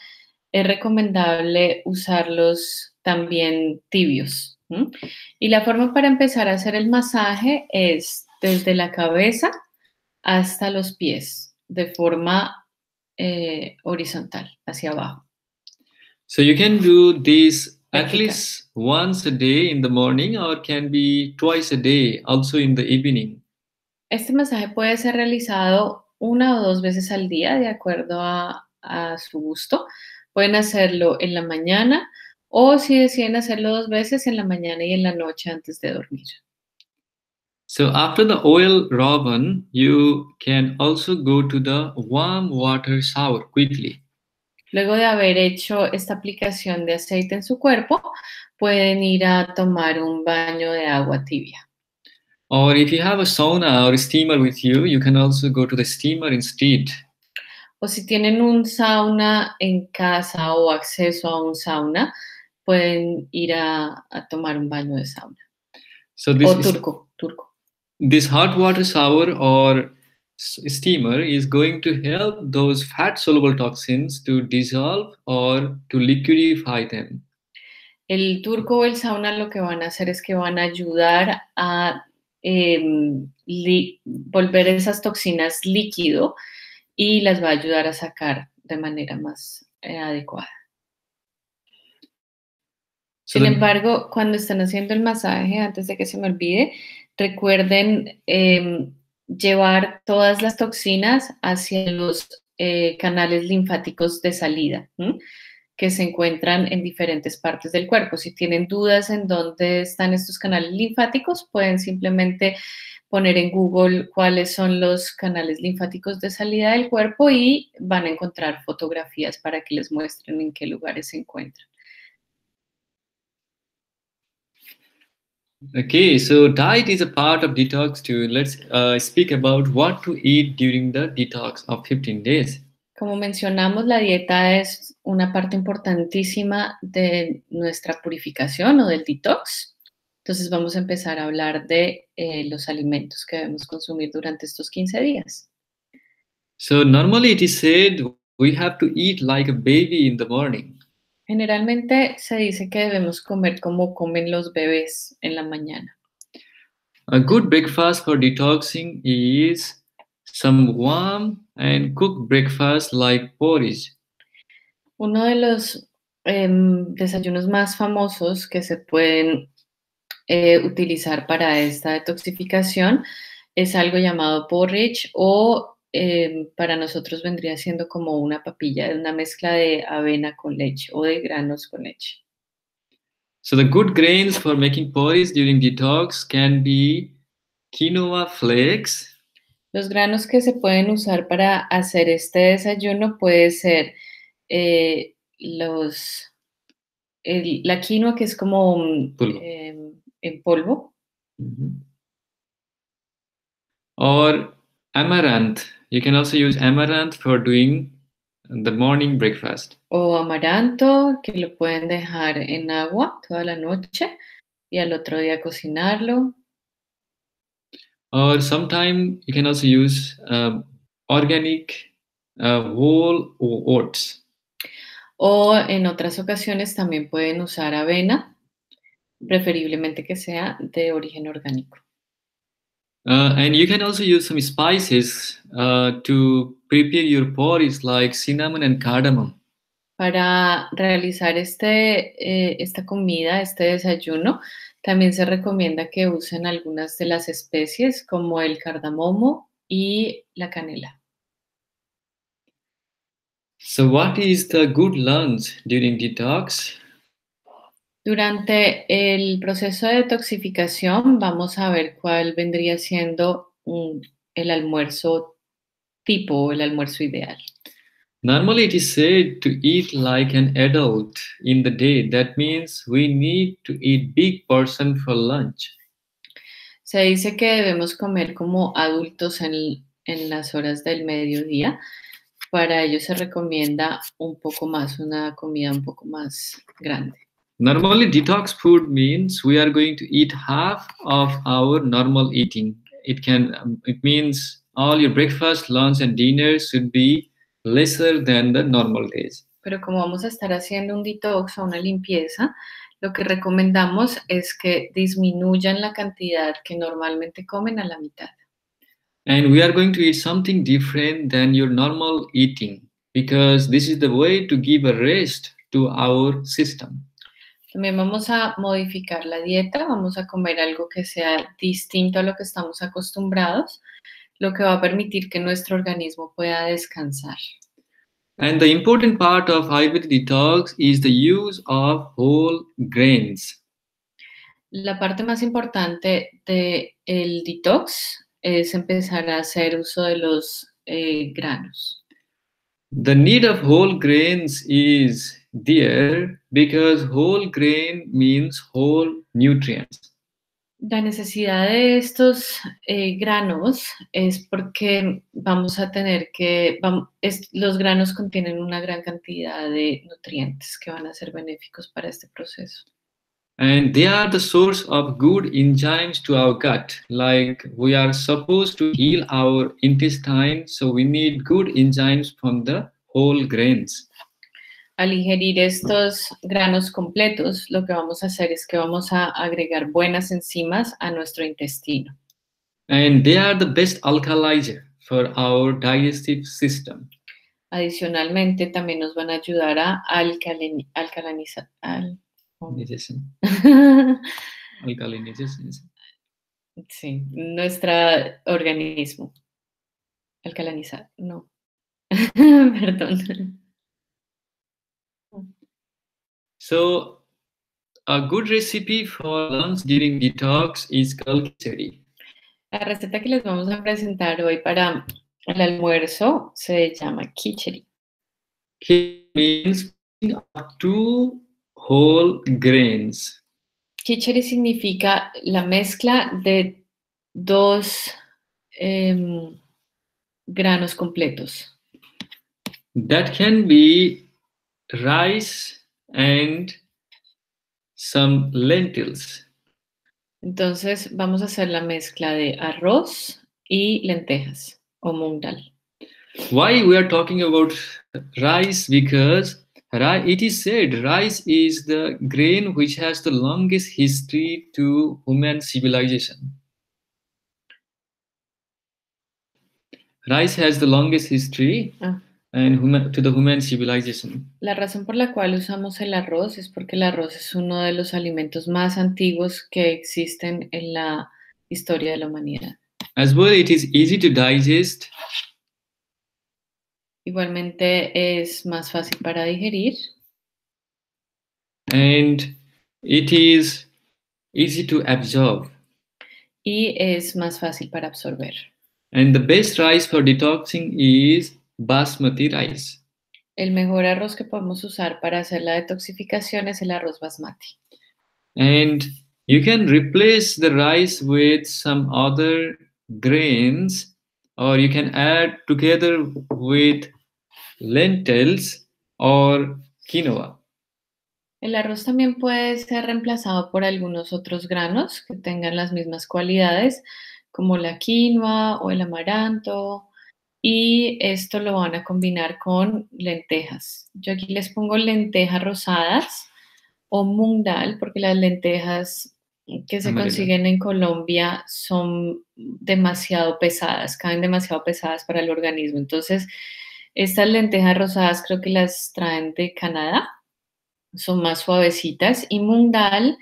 es recomendable usarlos también tibios. Y la forma para empezar a hacer el masaje es desde la cabeza hasta los pies, de forma horizontal, hacia abajo. So you can do this at least once a day in the morning, or can be twice a day, also in the evening. Este masaje puede ser realizado 1 o 2 veces al día, de acuerdo a su gusto. Pueden hacerlo en la mañana o si deciden hacerlo 2 veces, en la mañana y en la noche antes de dormir. So after the oil rub-on, you can also go to the warm water shower quickly. Luego de haber hecho esta aplicación de aceite en su cuerpo, pueden ir a tomar un baño de agua tibia. Or if you have a sauna or a steamer with you, you can also go to the steamer instead. O si tienen un sauna en casa o acceso a un sauna, pueden ir a tomar un baño de sauna. So this O turco. This hot water shower or steamer is going to help those fat-soluble toxins to dissolve or to liquidify them. El turco o el sauna lo que van a hacer es que van a ayudar a volver esas toxinas líquido y las va a ayudar a sacar de manera más adecuada. Sin embargo, cuando están haciendo el masaje, antes de que se me olvide, recuerden llevar todas las toxinas hacia los canales linfáticos de salida, que se encuentran en diferentes partes del cuerpo. Si tienen dudas en dónde están estos canales linfáticos, pueden simplemente poner en Google cuáles son los canales linfáticos de salida del cuerpo y van a encontrar fotografías para que les muestren en qué lugares se encuentran. Okay, so diet is a part of detox too. Let's speak about what to eat during the detox of 15 days. Como mencionamos, la dieta es una parte importantísima de nuestra purificación o del detox. Entonces vamos a empezar a hablar de los alimentos que debemos consumir durante estos 15 días. So normally it is said we have to eat like a baby in the morning. Generalmente se dice que debemos comer como comen los bebés en la mañana. A good breakfast for detoxing is some warm and cooked breakfast like porridge. Uno de los desayunos más famosos que se pueden utilizar para esta detoxificación es algo llamado porridge o para nosotros vendría siendo como una papilla, una mezcla de avena con leche o de granos con leche. So the good grains for making porridge during detox can be quinoa flakes. Los granos que se pueden usar para hacer este desayuno puede ser eh, los, la quinoa, que es como Polvo. en polvo, Or amaranth. You can also use amaranth for doing the morning breakfast. o amaranto, que lo pueden dejar en agua toda la noche y al otro día cocinarlo. Or sometime you can also use organic whole oats. O en otras ocasiones también pueden usar avena, preferiblemente que sea de origen orgánico. And you can also use some spices to prepare your porridge like cinnamon and cardamom. Para realizar esta comida, este desayuno, también se recomienda que usen algunas de las especies como el cardamomo y la canela. So what is the good lunch during detox? Durante el proceso de detoxificación vamos a ver cuál vendría siendo el almuerzo tipo o el almuerzo ideal. Normally it is said to eat like an adult in the day. That means we need to eat big portion for lunch. Se dice que debemos comer como adultos en las horas del mediodía. Para ello se recomienda un poco más, una comida un poco más grande. Normally detox food means we are going to eat half of our normal eating. It means all your breakfast, lunch and dinner should be lesser than the normal days. Pero como vamos a estar haciendo un detox o una limpieza, lo que recomendamos es que disminuyan la cantidad que normalmente comen a la mitad. And we are going to eat something different than your normal eating because this is the way to give a rest to our system. También vamos a modificar la dieta, vamos a comer algo que sea distinto a lo que estamos acostumbrados, lo que va a permitir que nuestro organismo pueda descansar. And the important part of Ayurvedic detox is the use of whole grains. La parte más importante del detox es empezar a hacer uso de los granos. The need of whole grains is there because whole grain means whole nutrients. La necesidad de estos granos es porque vamos a tener que, los granos contienen una gran cantidad de nutrientes que van a ser benéficos para este proceso. And they are the source of good enzymes to our gut. Like we are supposed to heal our intestine, so we need good enzymes from the whole grains. Al ingerir estos granos completos, lo que vamos a hacer es que vamos a agregar buenas enzimas a nuestro intestino. And they are the best alkalizer for our digestive system. Adicionalmente, también nos van a ayudar a alcalinizar. Alkalinization. Sí, nuestro organismo. Alcalinizar, no. Perdón. So, a good recipe for lunch during detox is called khichdi. La receta que les vamos a presentar hoy para el almuerzo se llama khichdi. Khichdi means 2 whole grains. Khichdi significa la mezcla de 2 granos completos. That can be rice and some lentils. Entonces vamos a hacer la mezcla de arroz y lentejas o mung dal. Why we are talking about rice? Because it is said rice is the grain which has the longest history to human civilization. Rice has the longest history to the human civilization. La razón por la cual usamos el arroz es porque el arroz es uno de los alimentos más antiguos que existen en la historia de la humanidad. As well, it is easy to digest. Igualmente es más fácil para digerir. And it is easy to absorb. Y es más fácil para absorber. And the best rice for detoxing is basmati rice. El mejor arroz que podemos usar para hacer la detoxificación es el arroz basmati. And you can replace the rice with some other grains, or you can add together with lentils or quinoa. El arroz también puede ser reemplazado por algunos otros granos que tengan las mismas cualidades, como la quinoa o el amaranto, y esto lo van a combinar con lentejas. Yo aquí les pongo lentejas rosadas o mung dal, porque las lentejas que se consiguen en Colombia son demasiado pesadas, caen demasiado pesadas para el organismo. Entonces, estas lentejas rosadas creo que las traen de Canadá, son más suavecitas, y mung dal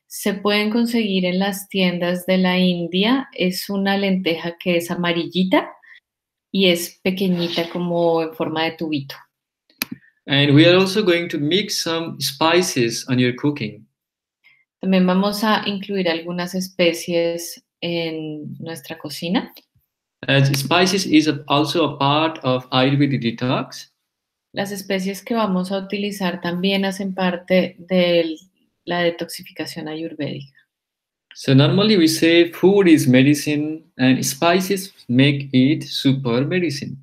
se pueden conseguir en las tiendas de la India. Es una lenteja que es amarillita y es pequeñita como en forma de tubito. And we are also going to mix some spices on your cooking. También vamos a incluir algunas especies en nuestra cocina. As spices is also a part of Ayurvedic detox. Las especies que vamos a utilizar también hacen parte de la detoxificación ayurvédica. So normally we say food is medicine and spices make it super medicine.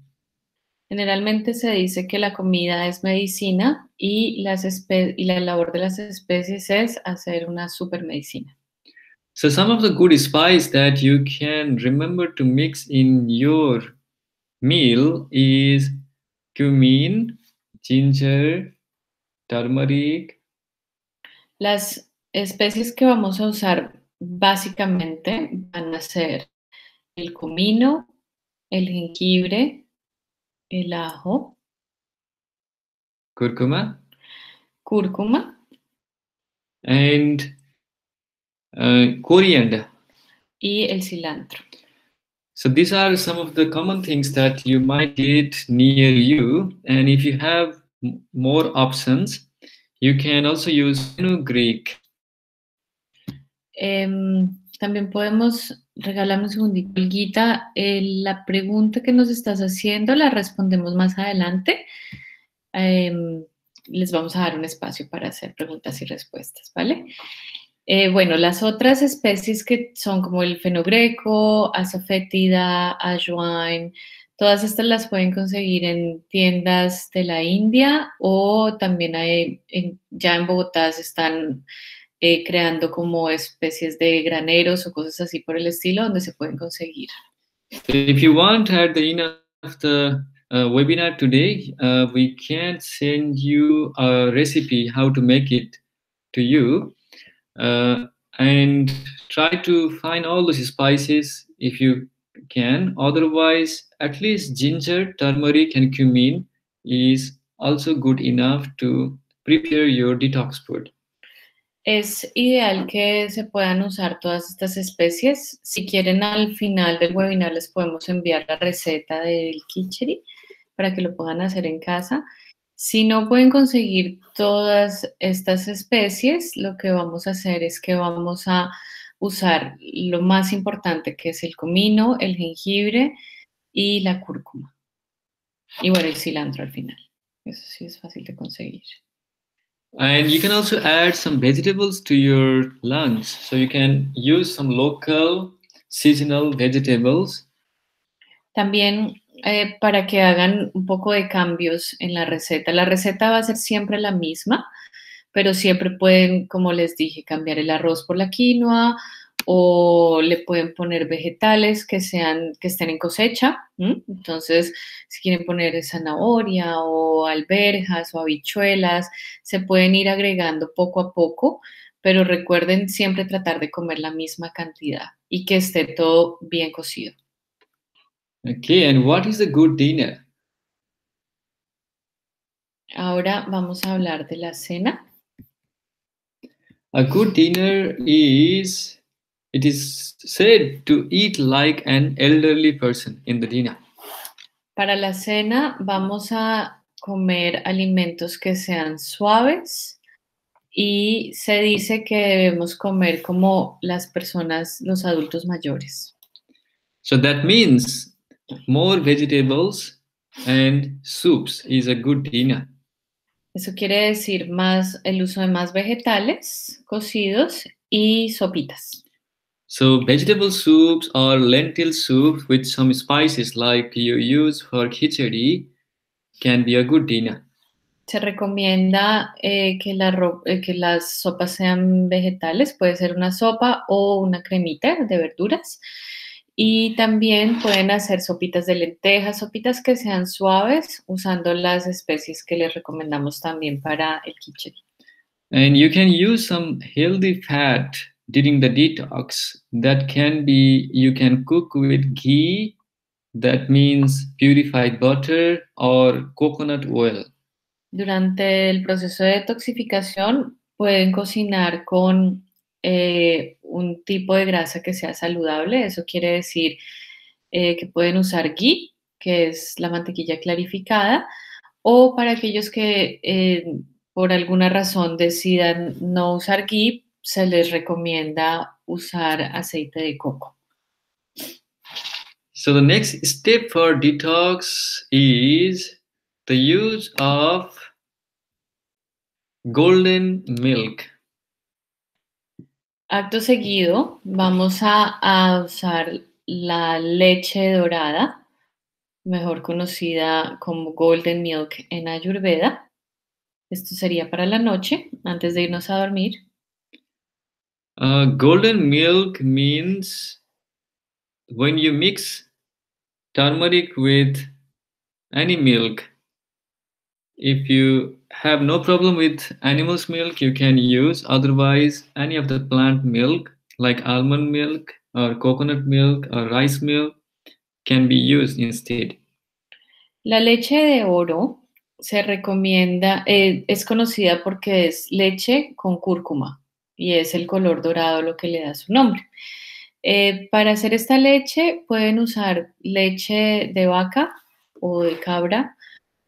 Generalmente se dice que la comida es medicina y la labor de las especies es hacer una super medicina. So some of the good spice that you can remember to mix in your meal is cumin, ginger, turmeric. Las especies que vamos a usar básicamente van a ser el comino, el jengibre, el ajo, Curcuma, cúrcuma and coriander. y el cilantro. So these are some of the common things that you might get near you, and if you have more options, you can also use fenugreek. También podemos, regálame un segundito, Olguita, la pregunta que nos estás haciendo la respondemos más adelante. Les vamos a dar un espacio para hacer preguntas y respuestas, ¿vale? Bueno, las otras especies que son como el fenogreco, asafetida, ajoine, todas estas las pueden conseguir en tiendas de la India o también ya en Bogotá se están creando como especies de graneros o cosas así por el estilo donde se pueden conseguir. If you want at the end of the webinar today, we can send you a recipe how to make it to you. And try to find all those spices if you can. Otherwise, at least ginger, turmeric, and cumin is also good enough to prepare your detox food. Es ideal que se puedan usar todas estas especies. Si quieren, al final del webinar les podemos enviar la receta del khichdi para que lo puedan hacer en casa. Si no pueden conseguir todas estas especies, lo que vamos a hacer es que vamos a usar lo más importante, que es el comino, el jengibre y la cúrcuma. Y bueno, el cilantro al final. Eso sí es fácil de conseguir. And you can also add some vegetables to your lunch. So you can use some local seasonal vegetables. También para que hagan un poco de cambios en la receta. La receta va a ser siempre la misma, pero siempre pueden, como les dije, cambiar el arroz por la quinoa o le pueden poner vegetales que estén en cosecha. Entonces, si quieren poner zanahoria o alberjas o habichuelas, se pueden ir agregando poco a poco, pero recuerden siempre tratar de comer la misma cantidad y que esté todo bien cocido. Okay, and what is a good dinner? Ahora vamos a hablar de la cena. A good dinner is, it is said to eat like an elderly person in the dinner. Para la cena vamos a comer alimentos que sean suaves y se dice que debemos comer como las personas, los adultos mayores. So that means more vegetables and soups is a good dinner. Eso quiere decir más el uso de más vegetales cocidos y sopitas. So vegetable soups or lentil soup with some spices like you use for khichdi can be a good dinner. Se recomienda que las sopas sean vegetales, puede ser una sopa o una cremita de verduras. Y también pueden hacer sopitas de lentejas, sopitas que sean suaves, usando las especies que les recomendamos también para el khichdi. And you can use some healthy fat during the detox. That can be, you can cook with ghee, that means purified butter or coconut oil. Durante el proceso de detoxificación pueden cocinar con un tipo de grasa que sea saludable. Eso quiere decir que pueden usar ghee, que es la mantequilla clarificada, o para aquellos que por alguna razón decidan no usar ghee, se les recomienda usar aceite de coco. So the next step for detox is the use of golden milk. Acto seguido, vamos a usar la leche dorada, mejor conocida como golden milk en Ayurveda. Esto sería para la noche, antes de irnos a dormir. Golden milk means when you mix turmeric with any milk. If you have no problem with animal's milk, you can use. Otherwise, any of the plant milk, like almond milk or coconut milk or rice milk, can be used instead. La leche de oro se recomienda, es conocida porque es leche con cúrcuma y es el color dorado lo que le da su nombre. Para hacer esta leche pueden usar leche de vaca o de cabra,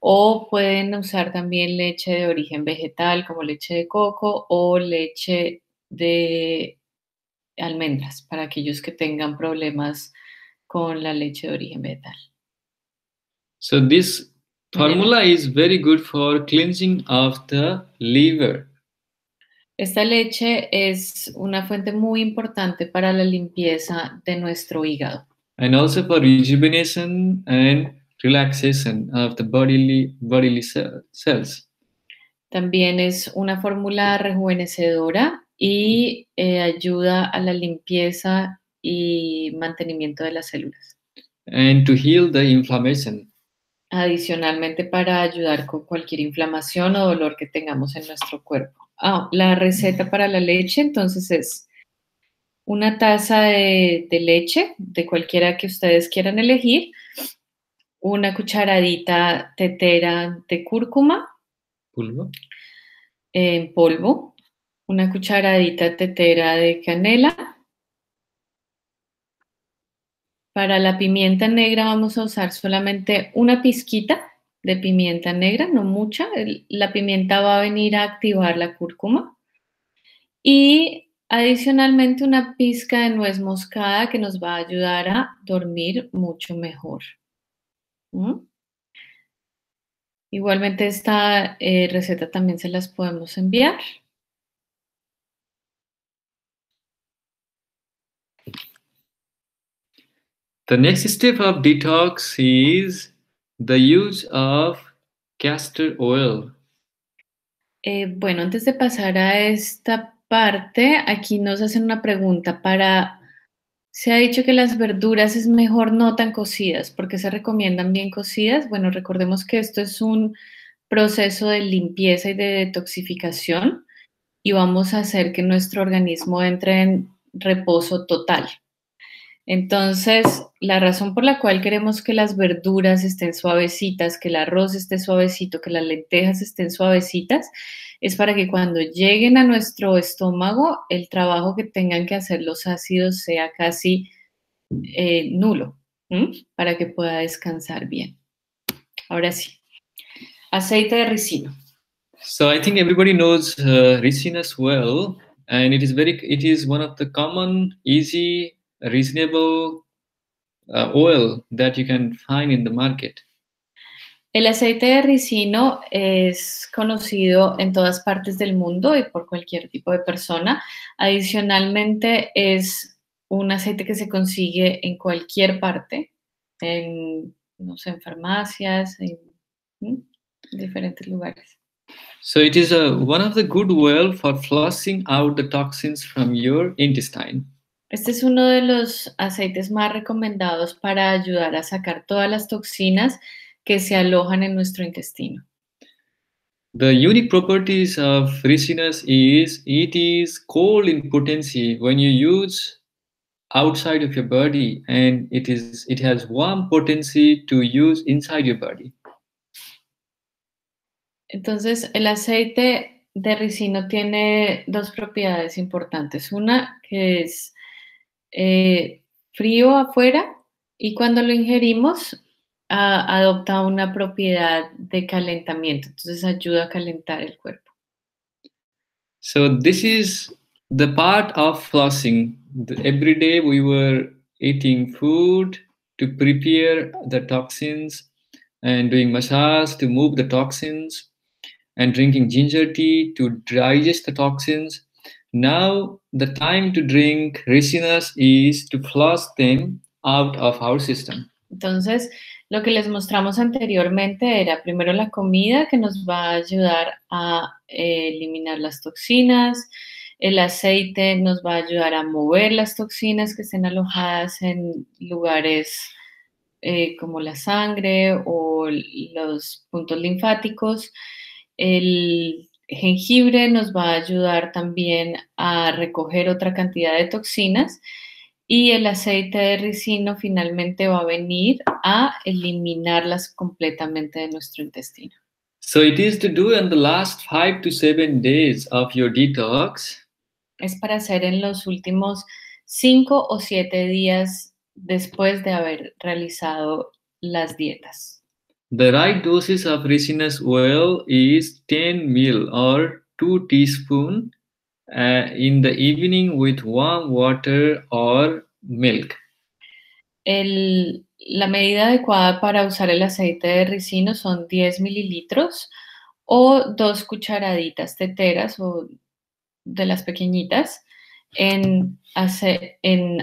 o pueden usar también leche de origen vegetal como leche de coco o leche de almendras para aquellos que tengan problemas con la leche de origen vegetal. So this formula is very good for cleansing of the liver. Esta leche es una fuente muy importante para la limpieza de nuestro hígado. And also for rejuvenation and relaxation of the bodily cells. También es una fórmula rejuvenecedora y ayuda a la limpieza y mantenimiento de las células. And to heal the inflammation. Adicionalmente, para ayudar con cualquier inflamación o dolor que tengamos en nuestro cuerpo. La receta para la leche, entonces, es una taza de leche, de cualquiera que ustedes quieran elegir, una cucharadita tetera de cúrcuma en polvo, una cucharadita tetera de canela. Para la pimienta negra vamos a usar solamente una pizquita de pimienta negra, no mucha. La pimienta va a venir a activar la cúrcuma. Y adicionalmente una pizca de nuez moscada que nos va a ayudar a dormir mucho mejor. Igualmente esta receta también se las podemos enviar. The next step of detox is the use of castor oil. Bueno, antes de pasar a esta parte, aquí nos hacen una pregunta se ha dicho que las verduras es mejor no tan cocidas. ¿Por qué se recomiendan bien cocidas? Bueno, recordemos que esto es un proceso de limpieza y de detoxificación y vamos a hacer que nuestro organismo entre en reposo total. Entonces, la razón por la cual queremos que las verduras estén suavecitas, que el arroz esté suavecito, que las lentejas estén suavecitas, es para que cuando lleguen a nuestro estómago, el trabajo que tengan que hacer los ácidos sea casi nulo, para que pueda descansar bien. Ahora sí, aceite de ricino. So I think everybody knows ricin as well, and it is one of the common, easy, reasonable oil that you can find in the market. El aceite de ricino es conocido en todas partes del mundo y por cualquier tipo de persona. Adicionalmente, es un aceite que se consigue en cualquier parte, no sé, en farmacias, en diferentes lugares. So it is one of the good well for flushing out the toxins from your intestine. Este es uno de los aceites más recomendados para ayudar a sacar todas las toxinas que se alojan en nuestro intestino. The unique properties of ricinus is it is cold in potency when you use outside of your body, and it has warm potency to use inside your body. Entonces, el aceite de ricino tiene dos propiedades importantes. Una que es frío afuera y cuando lo ingerimos adopta una propiedad de calentamiento. Entonces ayuda a calentar el cuerpo. So this is the part of flushing. Every day we were eating food to prepare the toxins and doing massage to move the toxins and drinking ginger tea to digest the toxins. Now the time to drink ricinus is to flush them out of our system. Entonces, lo que les mostramos anteriormente era primero la comida que nos va a ayudar a eliminar las toxinas. El aceite nos va a ayudar a mover las toxinas que estén alojadas en lugares como la sangre o los puntos linfáticos. El jengibre nos va a ayudar también a recoger otra cantidad de toxinas y el aceite de ricino finalmente va a venir a eliminarlas completamente de nuestro intestino. So it is to do in the last 5 to 7 days of your detox. Es para hacer en los últimos 5 o 7 días después de haber realizado las dietas. The right doses of ricinus oil is 10 ml or 2 teaspoons in the evening with warm water or milk. La medida adecuada para usar el aceite de ricino son 10 mililitros o 2 cucharaditas teteras o de las pequeñitas en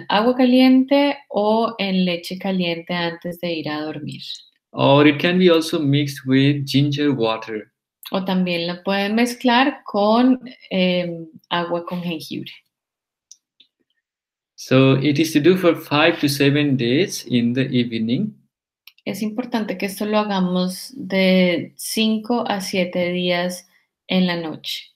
agua caliente o en leche caliente antes de ir a dormir. Or it can be also mixed with ginger water. O también la pueden mezclar con agua con jengibre. So it is to do for 5 to 7 days in the evening. Es importante que esto lo hagamos de 5 a 7 días en la noche.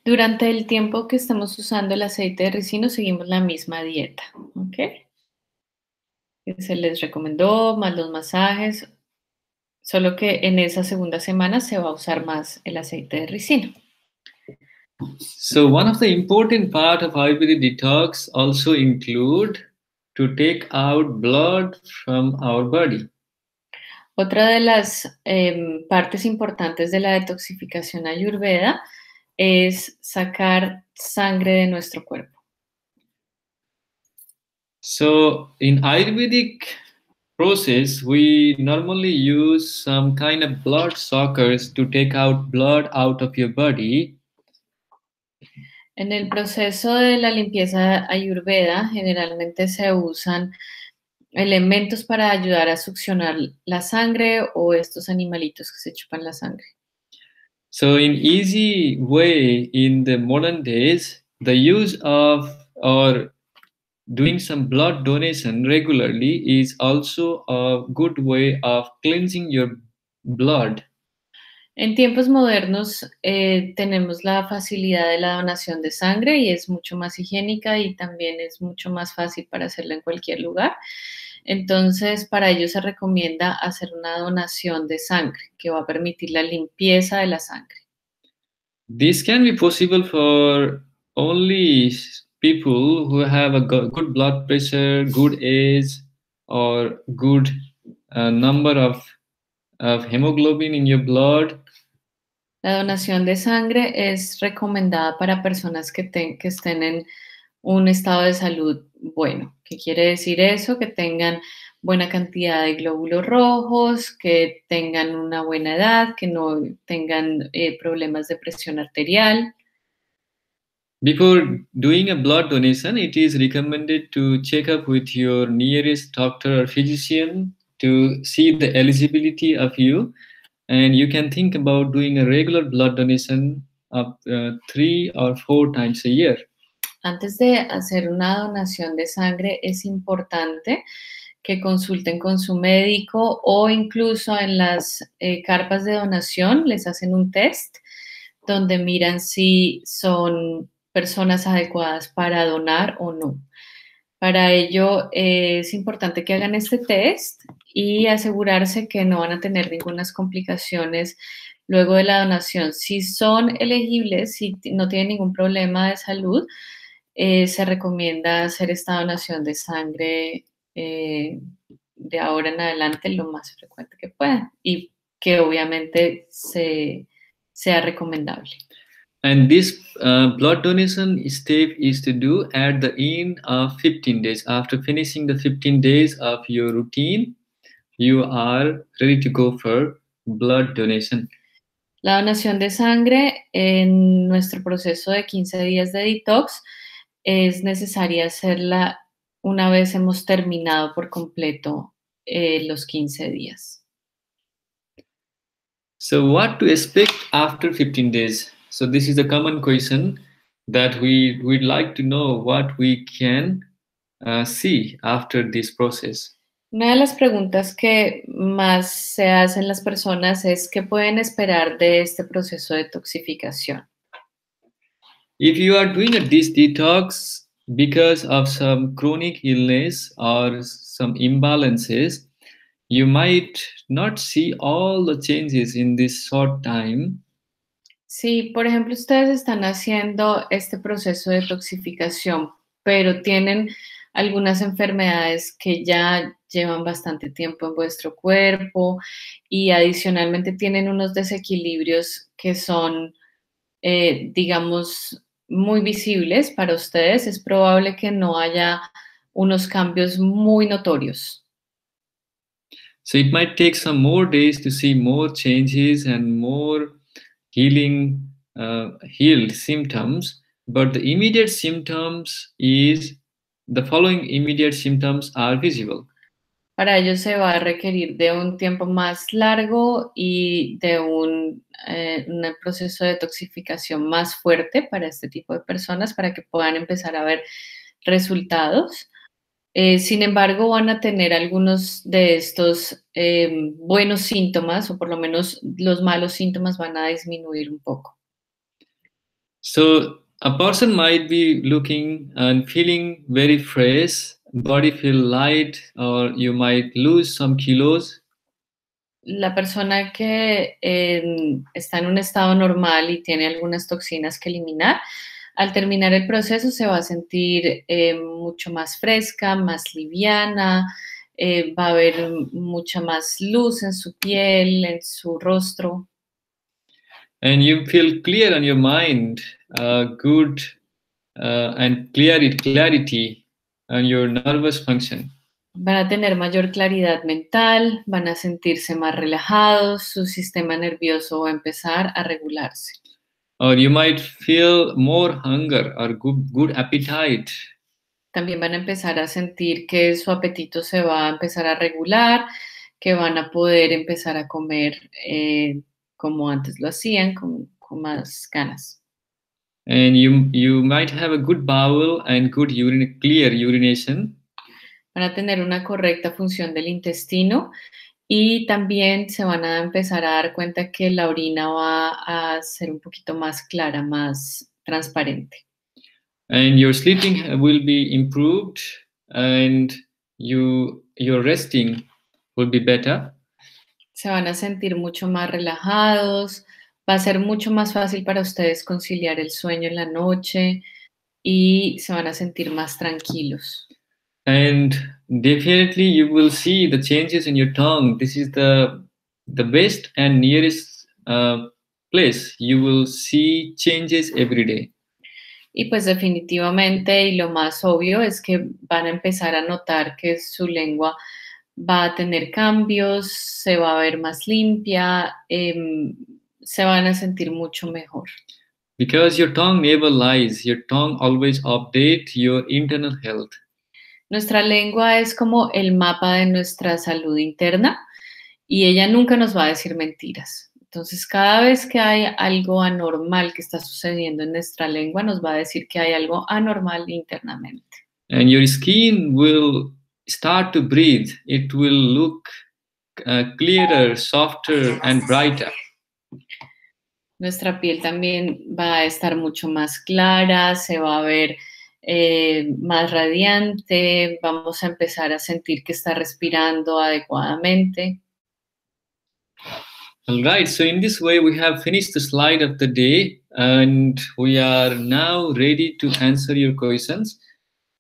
Durante el tiempo que estamos usando el aceite de ricino, seguimos la misma dieta, ¿ok? Se les recomendó, más los masajes, solo que en esa segunda semana se va a usar más el aceite de ricino. So one of the important part of Ayurvedic detox also include to take out blood from our body. Otra de las partes importantes de la detoxificación ayurveda es sacar sangre de nuestro cuerpo. So in Ayurvedic process, we normally use some kind of blood suckers to take out blood out of your body. En el proceso de la limpieza ayurveda, generalmente se usan elementos para ayudar a succionar la sangre o estos animalitos que se chupan la sangre. So in easy way in the modern days, the use of or doing some blood donation regularly is also a good way of cleansing your blood. En tiempos modernos tenemos la facilidad de la donación de sangre y es mucho más higiénica y también es mucho más fácil para hacerlo en cualquier lugar. Entonces, para ello se recomienda hacer una donación de sangre que va a permitir la limpieza de la sangre. This can be possible for only people who have a good blood pressure, good age, or good number of hemoglobin in your blood. La donación de sangre es recomendada para personas que estén en un estado de salud bueno. ¿Qué quiere decir eso? Que tengan buena cantidad de glóbulos rojos, que tengan una buena edad, que no tengan problemas de presión arterial. Before doing a blood donation, it is recommended to check up with your nearest doctor or physician to see the eligibility of you. And you can think about doing a regular blood donation of 3 or 4 times a year. Antes de hacer una donación de sangre es importante que consulten con su médico o incluso en las carpas de donación les hacen un test donde miran si son personas adecuadas para donar o no. Para ello es importante que hagan este test y asegurarse que no van a tener ninguna complicaciones luego de la donación. Si son elegibles, si no tienen ningún problema de salud, se recomienda hacer esta donación de sangre de ahora en adelante lo más frecuente que puedan y que obviamente sea recomendable. And this blood donation step is to do at the end of 15 days. After finishing the 15 days of your routine, you are ready to go for blood donation. La donación de sangre en nuestro proceso de 15 días de detox es necesaria hacerla una vez hemos terminado por completo los 15 días. So what to expect after 15 days? So this is a common question that we'd like to know what we can see after this process. Una de las preguntas que más se hacen las personas es ¿qué pueden esperar de este proceso de detoxificación? If you are doing this detox because of some chronic illness or some imbalances, you might not see all the changes in this short time. Si, por ejemplo, ustedes están haciendo este proceso de detoxificación, pero tienen algunas enfermedades que ya llevan bastante tiempo en vuestro cuerpo y adicionalmente tienen unos desequilibrios que son, digamos, muy visibles para ustedes, es probable que no haya unos cambios muy notorios. So it might take some more days to see more changes and more healed symptoms, but the immediate symptoms is the following immediate symptoms are visible. Para ello se va a requerir de un tiempo más largo y de un proceso de detoxificación más fuerte para este tipo de personas para que puedan empezar a ver resultados. Sin embargo, van a tener algunos de estos buenos síntomas o por lo menos los malos síntomas van a disminuir un poco. So a person might be looking and feeling very fresh, body feel light, or you might lose some kilos. La persona que está en un estado normal y tiene algunas toxinas que eliminar, al terminar el proceso se va a sentir mucho más fresca, más liviana, va a haber mucha más luz en su piel, en su rostro. And you feel clear on your mind, good and clarity on your nervous function. Van a tener mayor claridad mental, van a sentirse más relajados, su sistema nervioso va a empezar a regularse. Or you might feel more hunger or good appetite. También van a empezar a sentir que su apetito se va a empezar a regular, que van a poder empezar a comer como antes lo hacían, con más ganas. And you might have a good bowel and good clear urination. Van a tener una correcta función del intestino y también se van a empezar a dar cuenta que la orina va a ser un poquito más clara, más transparente. And your sleeping will be improved and your resting will be better. Se van a sentir mucho más relajados, va a ser mucho más fácil para ustedes conciliar el sueño en la noche y se van a sentir más tranquilos. And definitely you will see the changes in your tongue. This is the best and nearest place. You will see changes every day. Y pues definitivamente, y lo más obvio es que van a empezar a notar que su lengua va a tener cambios, se va a ver más limpia, se van a sentir mucho mejor. Because your tongue never lies, your tongue always updates your internal health. Nuestra lengua es como el mapa de nuestra salud interna y ella nunca nos va a decir mentiras. Entonces, cada vez que hay algo anormal que está sucediendo en nuestra lengua, nos va a decir que hay algo anormal internamente. And your skin will start to breathe. It will look clearer, softer, and brighter. Nuestra piel también va a estar mucho más clara, se va a ver más radiante, vamos a empezar a sentir que está respirando adecuadamente. All right, so in this way, we have finished the slide of the day and we are now ready to answer your questions.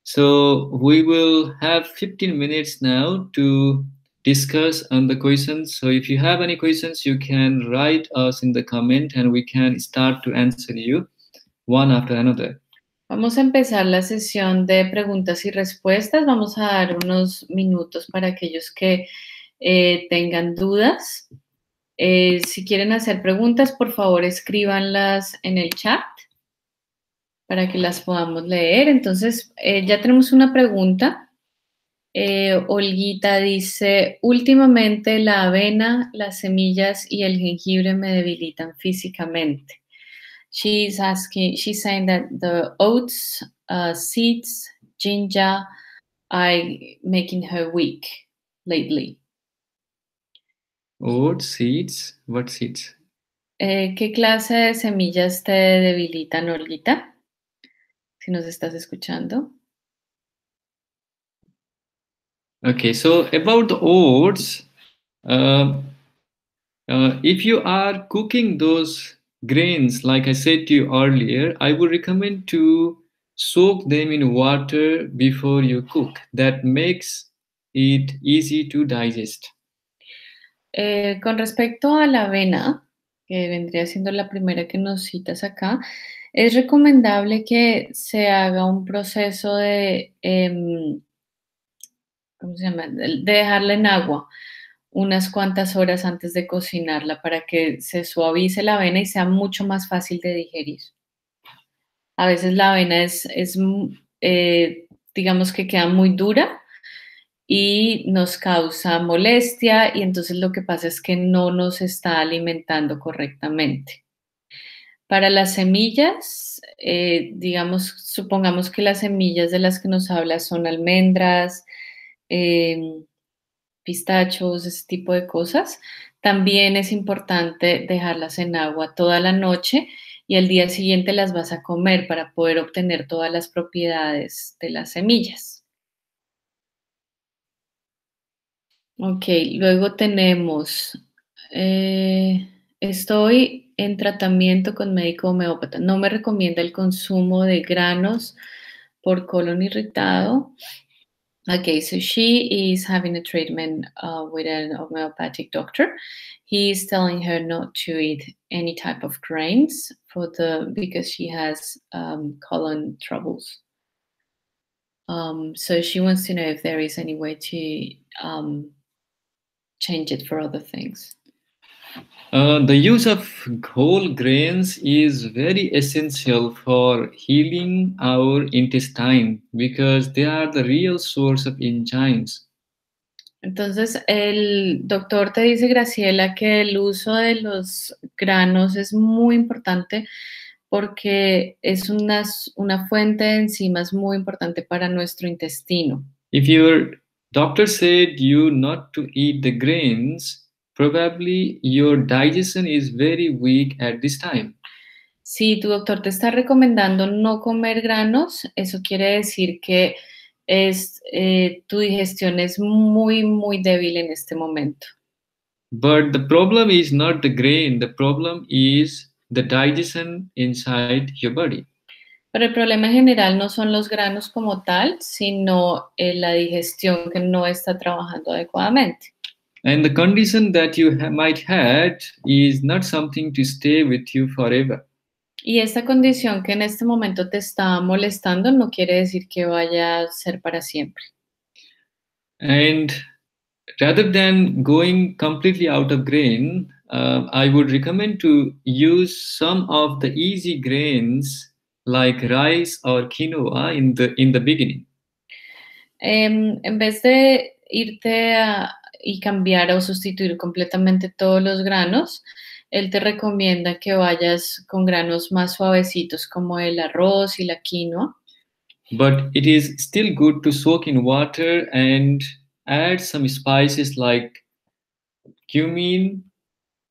So we will have 15 minutes now to discuss on the questions. So if you have any questions, you can write us in the comment and we can start to answer you one after another. Vamos a empezar la sesión de preguntas y respuestas. Vamos a dar unos minutos para aquellos que tengan dudas. Si quieren hacer preguntas, por favor, escríbanlas en el chat para que las podamos leer. Entonces, ya tenemos una pregunta. Olguita dice, últimamente la avena, las semillas y el jengibre me debilitan físicamente. She's saying that the oats, seeds, ginger are making her weak lately. Oats, seeds, what seeds? ¿Qué clase de semillas te debilitan, Olguita? Si nos estás escuchando. Okay, so about the oats, if you are cooking those grains, like I said to you earlier, I would recommend to soak them in water before you cook. That makes it easy to digest. Con respecto a la avena, que vendría siendo la primera que nos citas acá, es recomendable que se haga un proceso de, ¿cómo se llama? De dejarla en agua unas cuantas horas antes de cocinarla para que se suavice la avena y sea mucho más fácil de digerir. A veces la avena digamos que queda muy dura y nos causa molestia y entonces lo que pasa es que no nos está alimentando correctamente. Para las semillas, supongamos que las semillas de las que nos habla son almendras, pistachos, ese tipo de cosas. También es importante dejarlas en agua toda la noche y al día siguiente las vas a comer para poder obtener todas las propiedades de las semillas. Ok, luego tenemos, estoy en tratamiento con médico homeópata. No me recomienda el consumo de granos por colon irritado. Okay, so she is having a treatment with an homeopathic doctor. He is telling her not to eat any type of grains because she has colon troubles. So she wants to know if there is any way to change it for other things. The use of whole grains is very essential for healing our intestine because they are the real source of enzymes. Entonces, el doctor te dice, Graciela, que el uso de los granos es muy importante porque es una fuente de enzimas muy importante para nuestro intestino. If your doctor said you not to eat the grains, probably your digestion is very weak at this time. Si tu doctor te está recomendando no comer granos, eso quiere decir que tu digestión es muy, muy débil en este momento. But the problem is not the grain, the problem is the digestion inside your body. Pero el problema en general no son los granos como tal, sino la digestión que no está trabajando adecuadamente. And the condition that you might have is not something to stay with you forever. Y esta condición que en este momento te está molestando no quiere decir que vaya a ser para siempre. And rather than going completely out of grain, I would recommend to use some of the easy grains like rice or quinoa in the beginning. En vez de irte y cambiar o sustituir completamente todos los granos, él te recomienda que vayas con granos más suavecitos como el arroz y la quinoa. But it is still good to soak in water and add some spices like cumin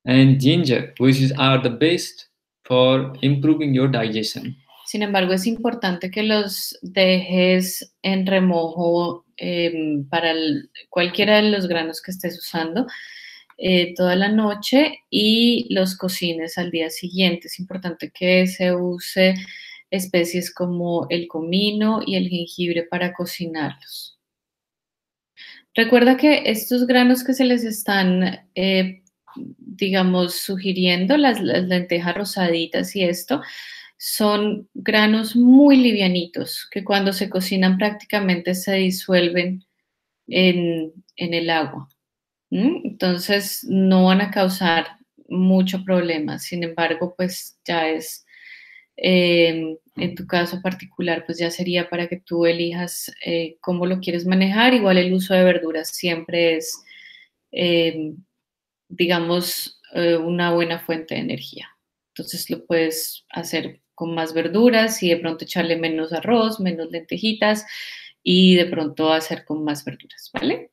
and ginger, which are the best for improving your digestion. Sin embargo, es importante que los dejes en remojo para cualquiera de los granos que estés usando toda la noche y los cocines al día siguiente. Es importante que se use especies como el comino y el jengibre para cocinarlos. Recuerda que estos granos que se les están, digamos, sugiriendo, las lentejas rosaditas y esto, son granos muy livianitos que cuando se cocinan prácticamente se disuelven en el agua. Entonces no van a causar mucho problema. Sin embargo, pues ya es, en tu caso particular, pues ya sería para que tú elijas cómo lo quieres manejar. Igual el uso de verduras siempre es, digamos, una buena fuente de energía. Entonces lo puedes hacer con más verduras y de pronto echarle menos arroz, menos lentejitas y de pronto hacer con más verduras, ¿vale?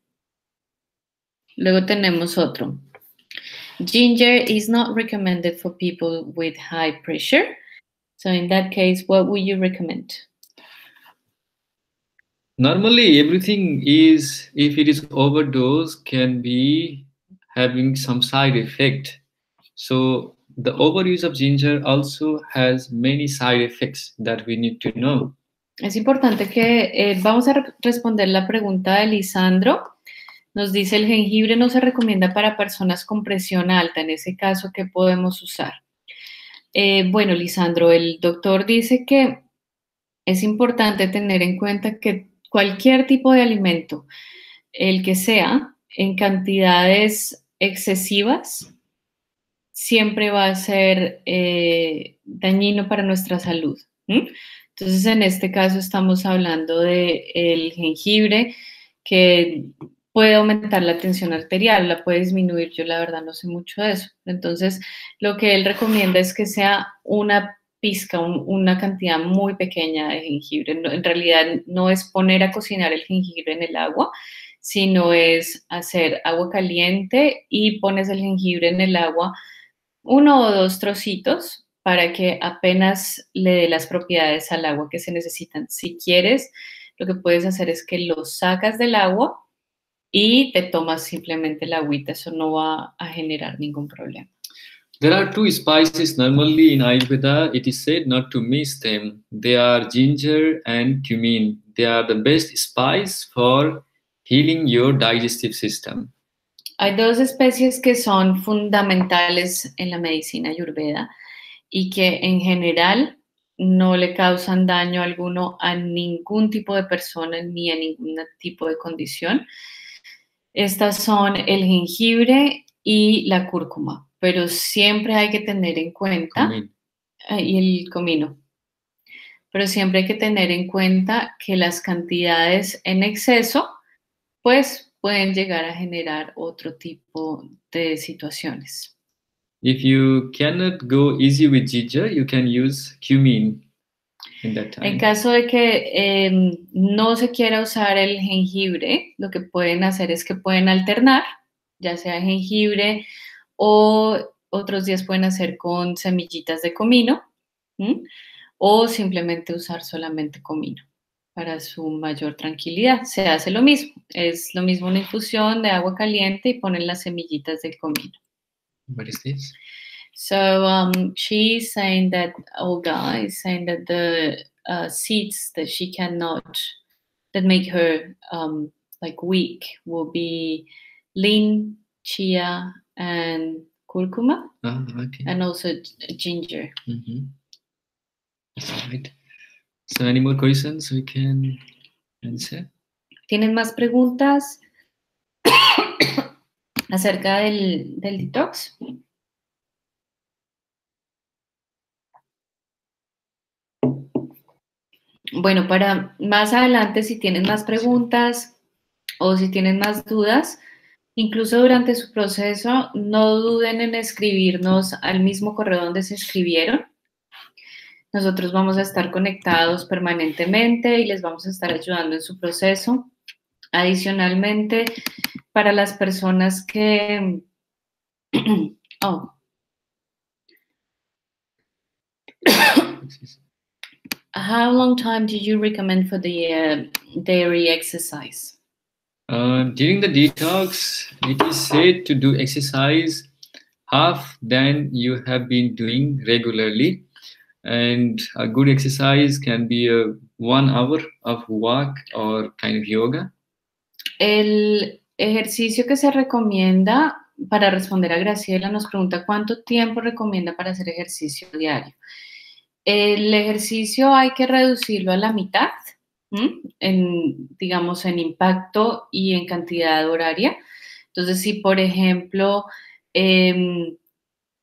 Luego tenemos otro. Ginger is not recommended for people with high pressure. So in that case, what would you recommend? Normally, everything is, if it is overdose, can be having some side effect. So the overuse of ginger also has many side effects that we need to know. Es importante que vamos a responder la pregunta de Lisandro. Nos dice, el jengibre no se recomienda para personas con presión alta. En ese caso, ¿qué podemos usar? Bueno, Lisandro, el doctor dice que es importante tener en cuenta que cualquier tipo de alimento, el que sea, en cantidades excesivas, siempre va a ser dañino para nuestra salud. Entonces, en este caso estamos hablando del jengibre, que puede aumentar la tensión arterial, la puede disminuir, yo la verdad no sé mucho de eso. Entonces, lo que él recomienda es que sea una pizca, una cantidad muy pequeña de jengibre. No, en realidad no es poner a cocinar el jengibre en el agua, sino es hacer agua caliente y pones el jengibre en el agua 1 o 2 trocitos para que apenas le dé las propiedades al agua que se necesitan. Si quieres, lo que puedes hacer es que lo sacas del agua y te tomas simplemente la agüita. Eso no va a generar ningún problema. There are two spices normally in Ayurveda. It is said not to mix them. They are ginger and cumin. They are the best spice for healing your digestive system. Hay 2 especies que son fundamentales en la medicina ayurveda y que en general no le causan daño alguno a ningún tipo de persona ni a ningún tipo de condición. Estas son el jengibre y la cúrcuma, pero siempre hay que tener en cuenta, y el comino, pero siempre hay que tener en cuenta que las cantidades en exceso, pues pueden llegar a generar otro tipo de situaciones. If you cannot go easy with ginger, you can use cumin in that time. En caso de que no se quiera usar el jengibre, lo que pueden hacer es que pueden alternar, ya sea jengibre o otros días pueden hacer con semillitas de comino, o simplemente usar solamente comino para su mayor tranquilidad. Se hace lo mismo, es lo mismo una infusión de agua caliente y ponen las semillitas del comino. What is this? So she's saying that Olga is saying that the seeds that she cannot, that make her like weak, will be lean, chia, and curcuma, Okay. and also ginger. Mm-hmm. Right. So any more questions we can answer? ¿Tienen más preguntas acerca del detox? Bueno, para más adelante, si tienen más preguntas o si tienen más dudas, incluso durante su proceso, no duden en escribirnos al mismo correo donde se inscribieron. Nosotros vamos a estar conectados permanentemente y les vamos a estar ayudando en su proceso. Adicionalmente, para las personas que... Oh. How long time do you recommend for the daily exercise? During the detox, it is said to do exercise half than you have been doing regularly. And a good exercise can be a 1 hour of walk or kind of yoga. El ejercicio que se recomienda, para responder a Graciela, nos pregunta cuánto tiempo recomienda para hacer ejercicio diario. El ejercicio hay que reducirlo a la mitad, digamos, en impacto y en cantidad horaria. Entonces, si por ejemplo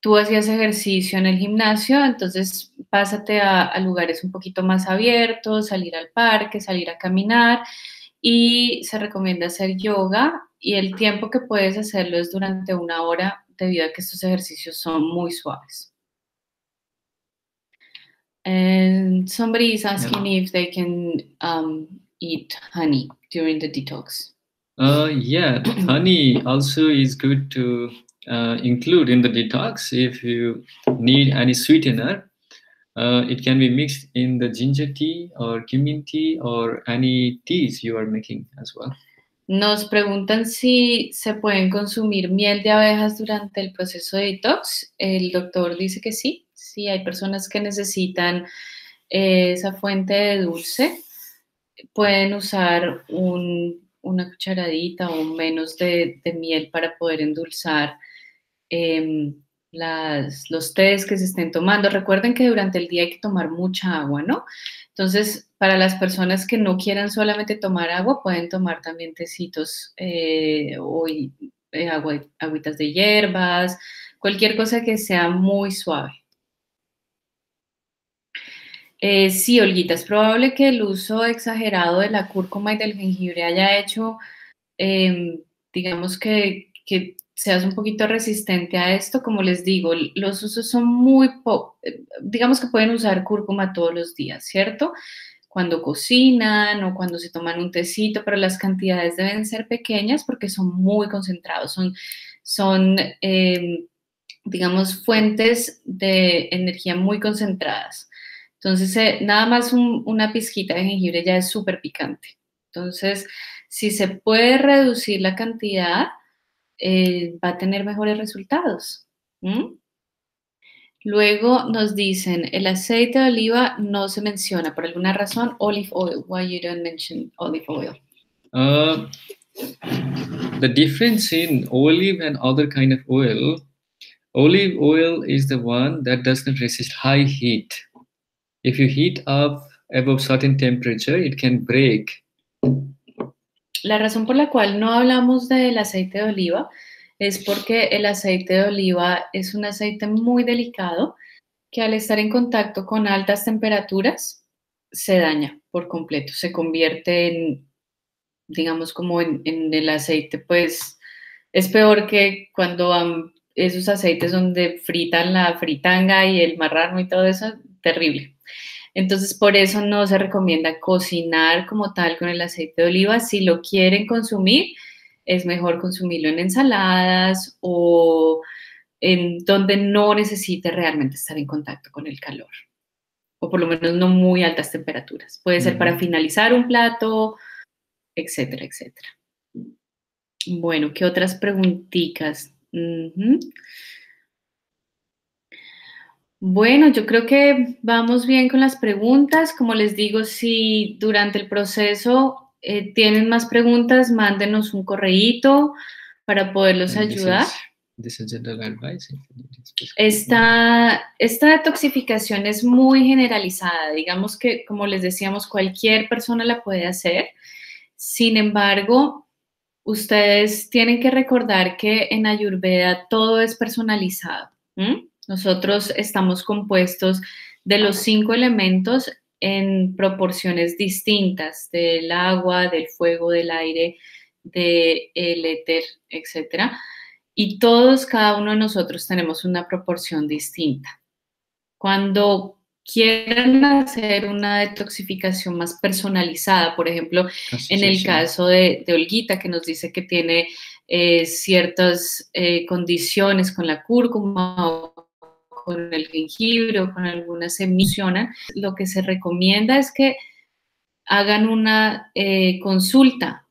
tú hacías ejercicio en el gimnasio, entonces pásate a lugares un poquito más abiertos, salir al parque, salir a caminar, y se recomienda hacer yoga, y el tiempo que puedes hacerlo es durante 1 hora, debido a que estos ejercicios son muy suaves. And somebody is asking if they can eat honey during the detox. Yeah, honey also is good to include in the detox. If you need any sweetener, it can be mixed in the ginger tea or cumin tea or any teas you are making as well. Nos preguntan si se pueden consumir miel de abejas durante el proceso de detox. El doctor dice que sí. Sí, hay personas que necesitan esa fuente de dulce. Pueden usar una cucharadita o menos de miel para poder endulzar los tés que se estén tomando. Recuerden que durante el día hay que tomar mucha agua, ¿no? Entonces, para las personas que no quieran solamente tomar agua, pueden tomar también tecitos o agüitas de hierbas, cualquier cosa que sea muy suave. Sí, Olguita, es probable que el uso exagerado de la cúrcuma y del jengibre haya hecho, digamos, que seas un poquito resistente a esto. Como les digo, los usos son muy digamos que pueden usar cúrcuma todos los días, ¿cierto? Cuando cocinan o cuando se toman un tecito, pero las cantidades deben ser pequeñas porque son muy concentrados, son digamos, fuentes de energía muy concentradas. Entonces, nada más una pizquita de jengibre ya es súper picante. Entonces, si se puede reducir la cantidad, va a tener mejores resultados. Luego nos dicen, el aceite de oliva no se menciona por alguna razón. Olive oil, why you don't mention olive oil? The difference in olive and other kind of oil, olive oil is the one that does not resist high heat. If you heat up above certain temperature, it can break. La razón por la cual no hablamos del aceite de oliva es porque el aceite de oliva es un aceite muy delicado que al estar en contacto con altas temperaturas se daña por completo, se convierte en, digamos, como en el aceite, pues es peor que cuando esos aceites donde fritan la fritanga y el marrano y todo eso, terrible. Entonces, por eso no se recomienda cocinar como tal con el aceite de oliva. Si lo quieren consumir, es mejor consumirlo en ensaladas o en donde no necesite realmente estar en contacto con el calor, o por lo menos no muy altas temperaturas. Puede ser para finalizar un plato, etcétera, etcétera. Bueno, ¿qué otras preguntitas? Bueno, yo creo que vamos bien con las preguntas. Como les digo, si durante el proceso tienen más preguntas, mándenos un correíto para poderlos ayudar. This is general advice. Esta detoxificación es muy generalizada. Digamos que, como les decíamos, cualquier persona la puede hacer. Sin embargo, ustedes tienen que recordar que en Ayurveda todo es personalizado. Nosotros estamos compuestos de los 5 elementos en proporciones distintas, del agua, del fuego, del aire, del éter, etc. Y todos, cada uno de nosotros tenemos una proporción distinta. Cuando quieran hacer una detoxificación más personalizada, por ejemplo, en el caso de Olguita, que nos dice que tiene ciertas condiciones con la cúrcuma o con el jengibre o con algunas semillas, lo que se recomienda es que hagan una consulta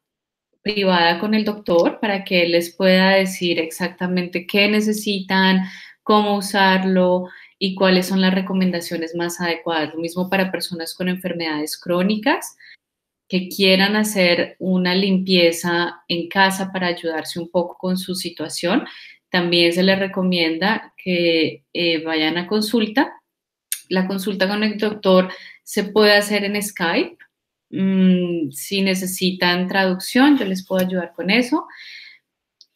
privada con el doctor para que él les pueda decir exactamente qué necesitan, cómo usarlo y cuáles son las recomendaciones más adecuadas. Lo mismo para personas con enfermedades crónicas que quieran hacer una limpieza en casa para ayudarse un poco con su situación. También se les recomienda que vayan a consulta. La consulta con el doctor se puede hacer en Skype. Si necesitan traducción, yo les puedo ayudar con eso.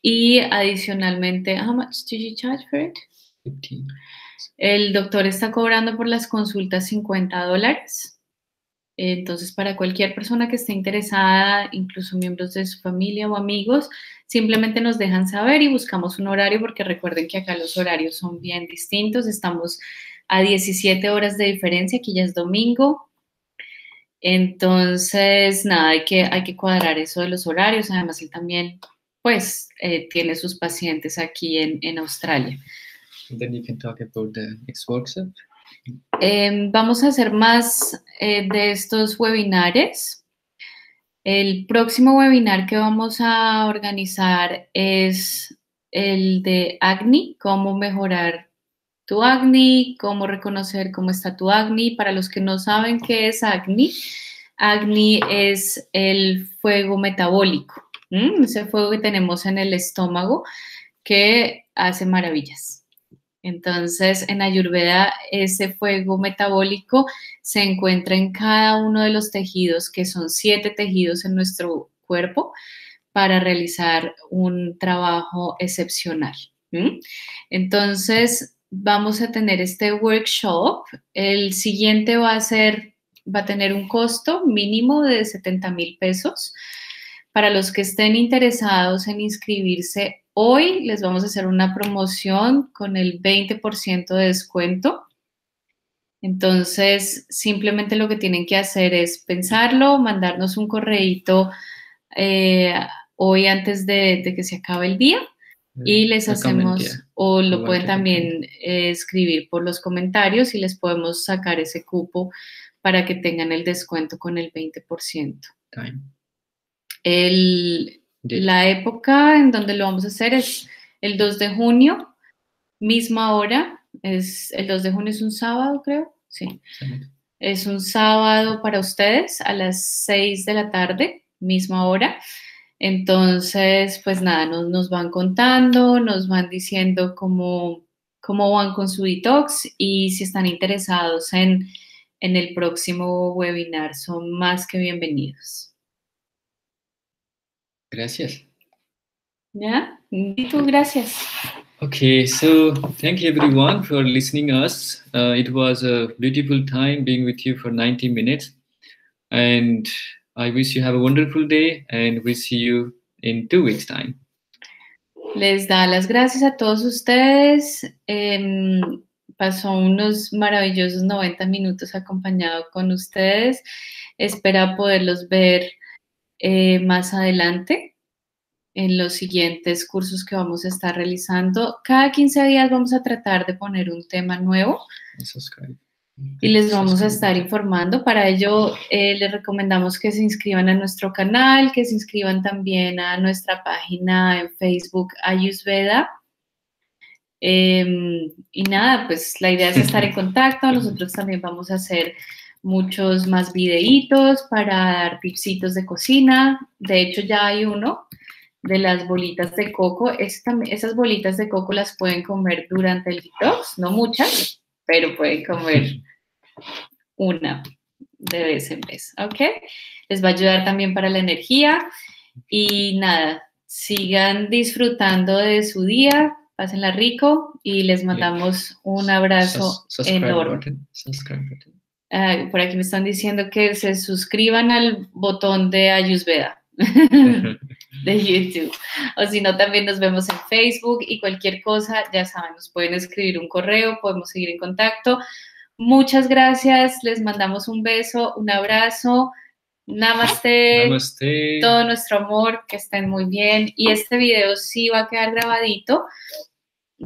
Y adicionalmente, how much did you charge for it? 15. El doctor está cobrando por las consultas $50. Entonces, para cualquier persona que esté interesada, incluso miembros de su familia o amigos, simplemente nos dejan saber y buscamos un horario, porque recuerden que acá los horarios son bien distintos. Estamos a 17 horas de diferencia, aquí ya es domingo. Entonces, nada, hay que cuadrar eso de los horarios. Además, él también, pues, tiene sus pacientes aquí en Australia. Then you can talk about the next workshop. Vamos a hacer más de estos webinares. El próximo webinar que vamos a organizar es el de acné, cómo mejorar tu acné, cómo reconocer cómo está tu acné. Para los que no saben qué es acné, acné es el fuego metabólico, ese fuego que tenemos en el estómago que hace maravillas. Entonces, en Ayurveda, ese fuego metabólico se encuentra en cada uno de los tejidos, que son 7 tejidos en nuestro cuerpo, para realizar un trabajo excepcional. Entonces, vamos a tener este workshop. El siguiente va a tener un costo mínimo de 70,000 pesos. Para los que estén interesados en inscribirse, hoy les vamos a hacer una promoción con el 20% de descuento. Entonces, simplemente lo que tienen que hacer es pensarlo, mandarnos un correíto hoy antes de que se acabe el día. Y les hacemos, o lo pueden también escribir por los comentarios y les podemos sacar ese cupo para que tengan el descuento con el 20%. La época en donde lo vamos a hacer es el 2 de junio, misma hora. El 2 de junio es un sábado, creo. Sí. Es un sábado para ustedes a las 6 de la tarde, misma hora. Entonces, pues nada, nos van contando, nos van diciendo cómo van con su detox, y si están interesados en el próximo webinar, son más que bienvenidos. Gracias. ¿Ya? Y tú, gracias. Okay, so thank you everyone for listening us. It was a beautiful time being with you for 90 minutes. And I wish you have a wonderful day, and we'll see you in 2 weeks' time. Les da las gracias a todos ustedes. Pasó unos maravillosos 90 minutos acompañado con ustedes. Espero poderlos ver más adelante en los siguientes cursos que vamos a estar realizando. Cada 15 días vamos a tratar de poner un tema nuevo. Y les vamos a estar informando. Para ello, les recomendamos que se inscriban a nuestro canal, que se inscriban también a nuestra página en Facebook, Ayurveda. Y nada, pues la idea es estar en contacto. Nosotros también vamos a hacer muchos más videitos para dar tipsitos de cocina. De hecho, ya hay uno de las bolitas de coco. Esas bolitas de coco las pueden comer durante el detox, no muchas, pero pueden comer una de vez en vez, ¿ok? Les va a ayudar también para la energía y nada, sigan disfrutando de su día, pásenla rico y les mandamos un abrazo enorme. Por aquí me están diciendo que se suscriban al botón de Ayurveda de YouTube. O si no, también nos vemos en Facebook y cualquier cosa, ya saben, nos pueden escribir un correo, podemos seguir en contacto. Muchas gracias, les mandamos un beso, un abrazo. Namaste. Namaste. Todo nuestro amor, que estén muy bien. Y este video sí va a quedar grabadito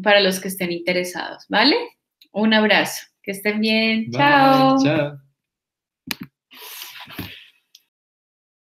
para los que estén interesados, ¿vale? Un abrazo, que estén bien. Bye. Chao. Chao.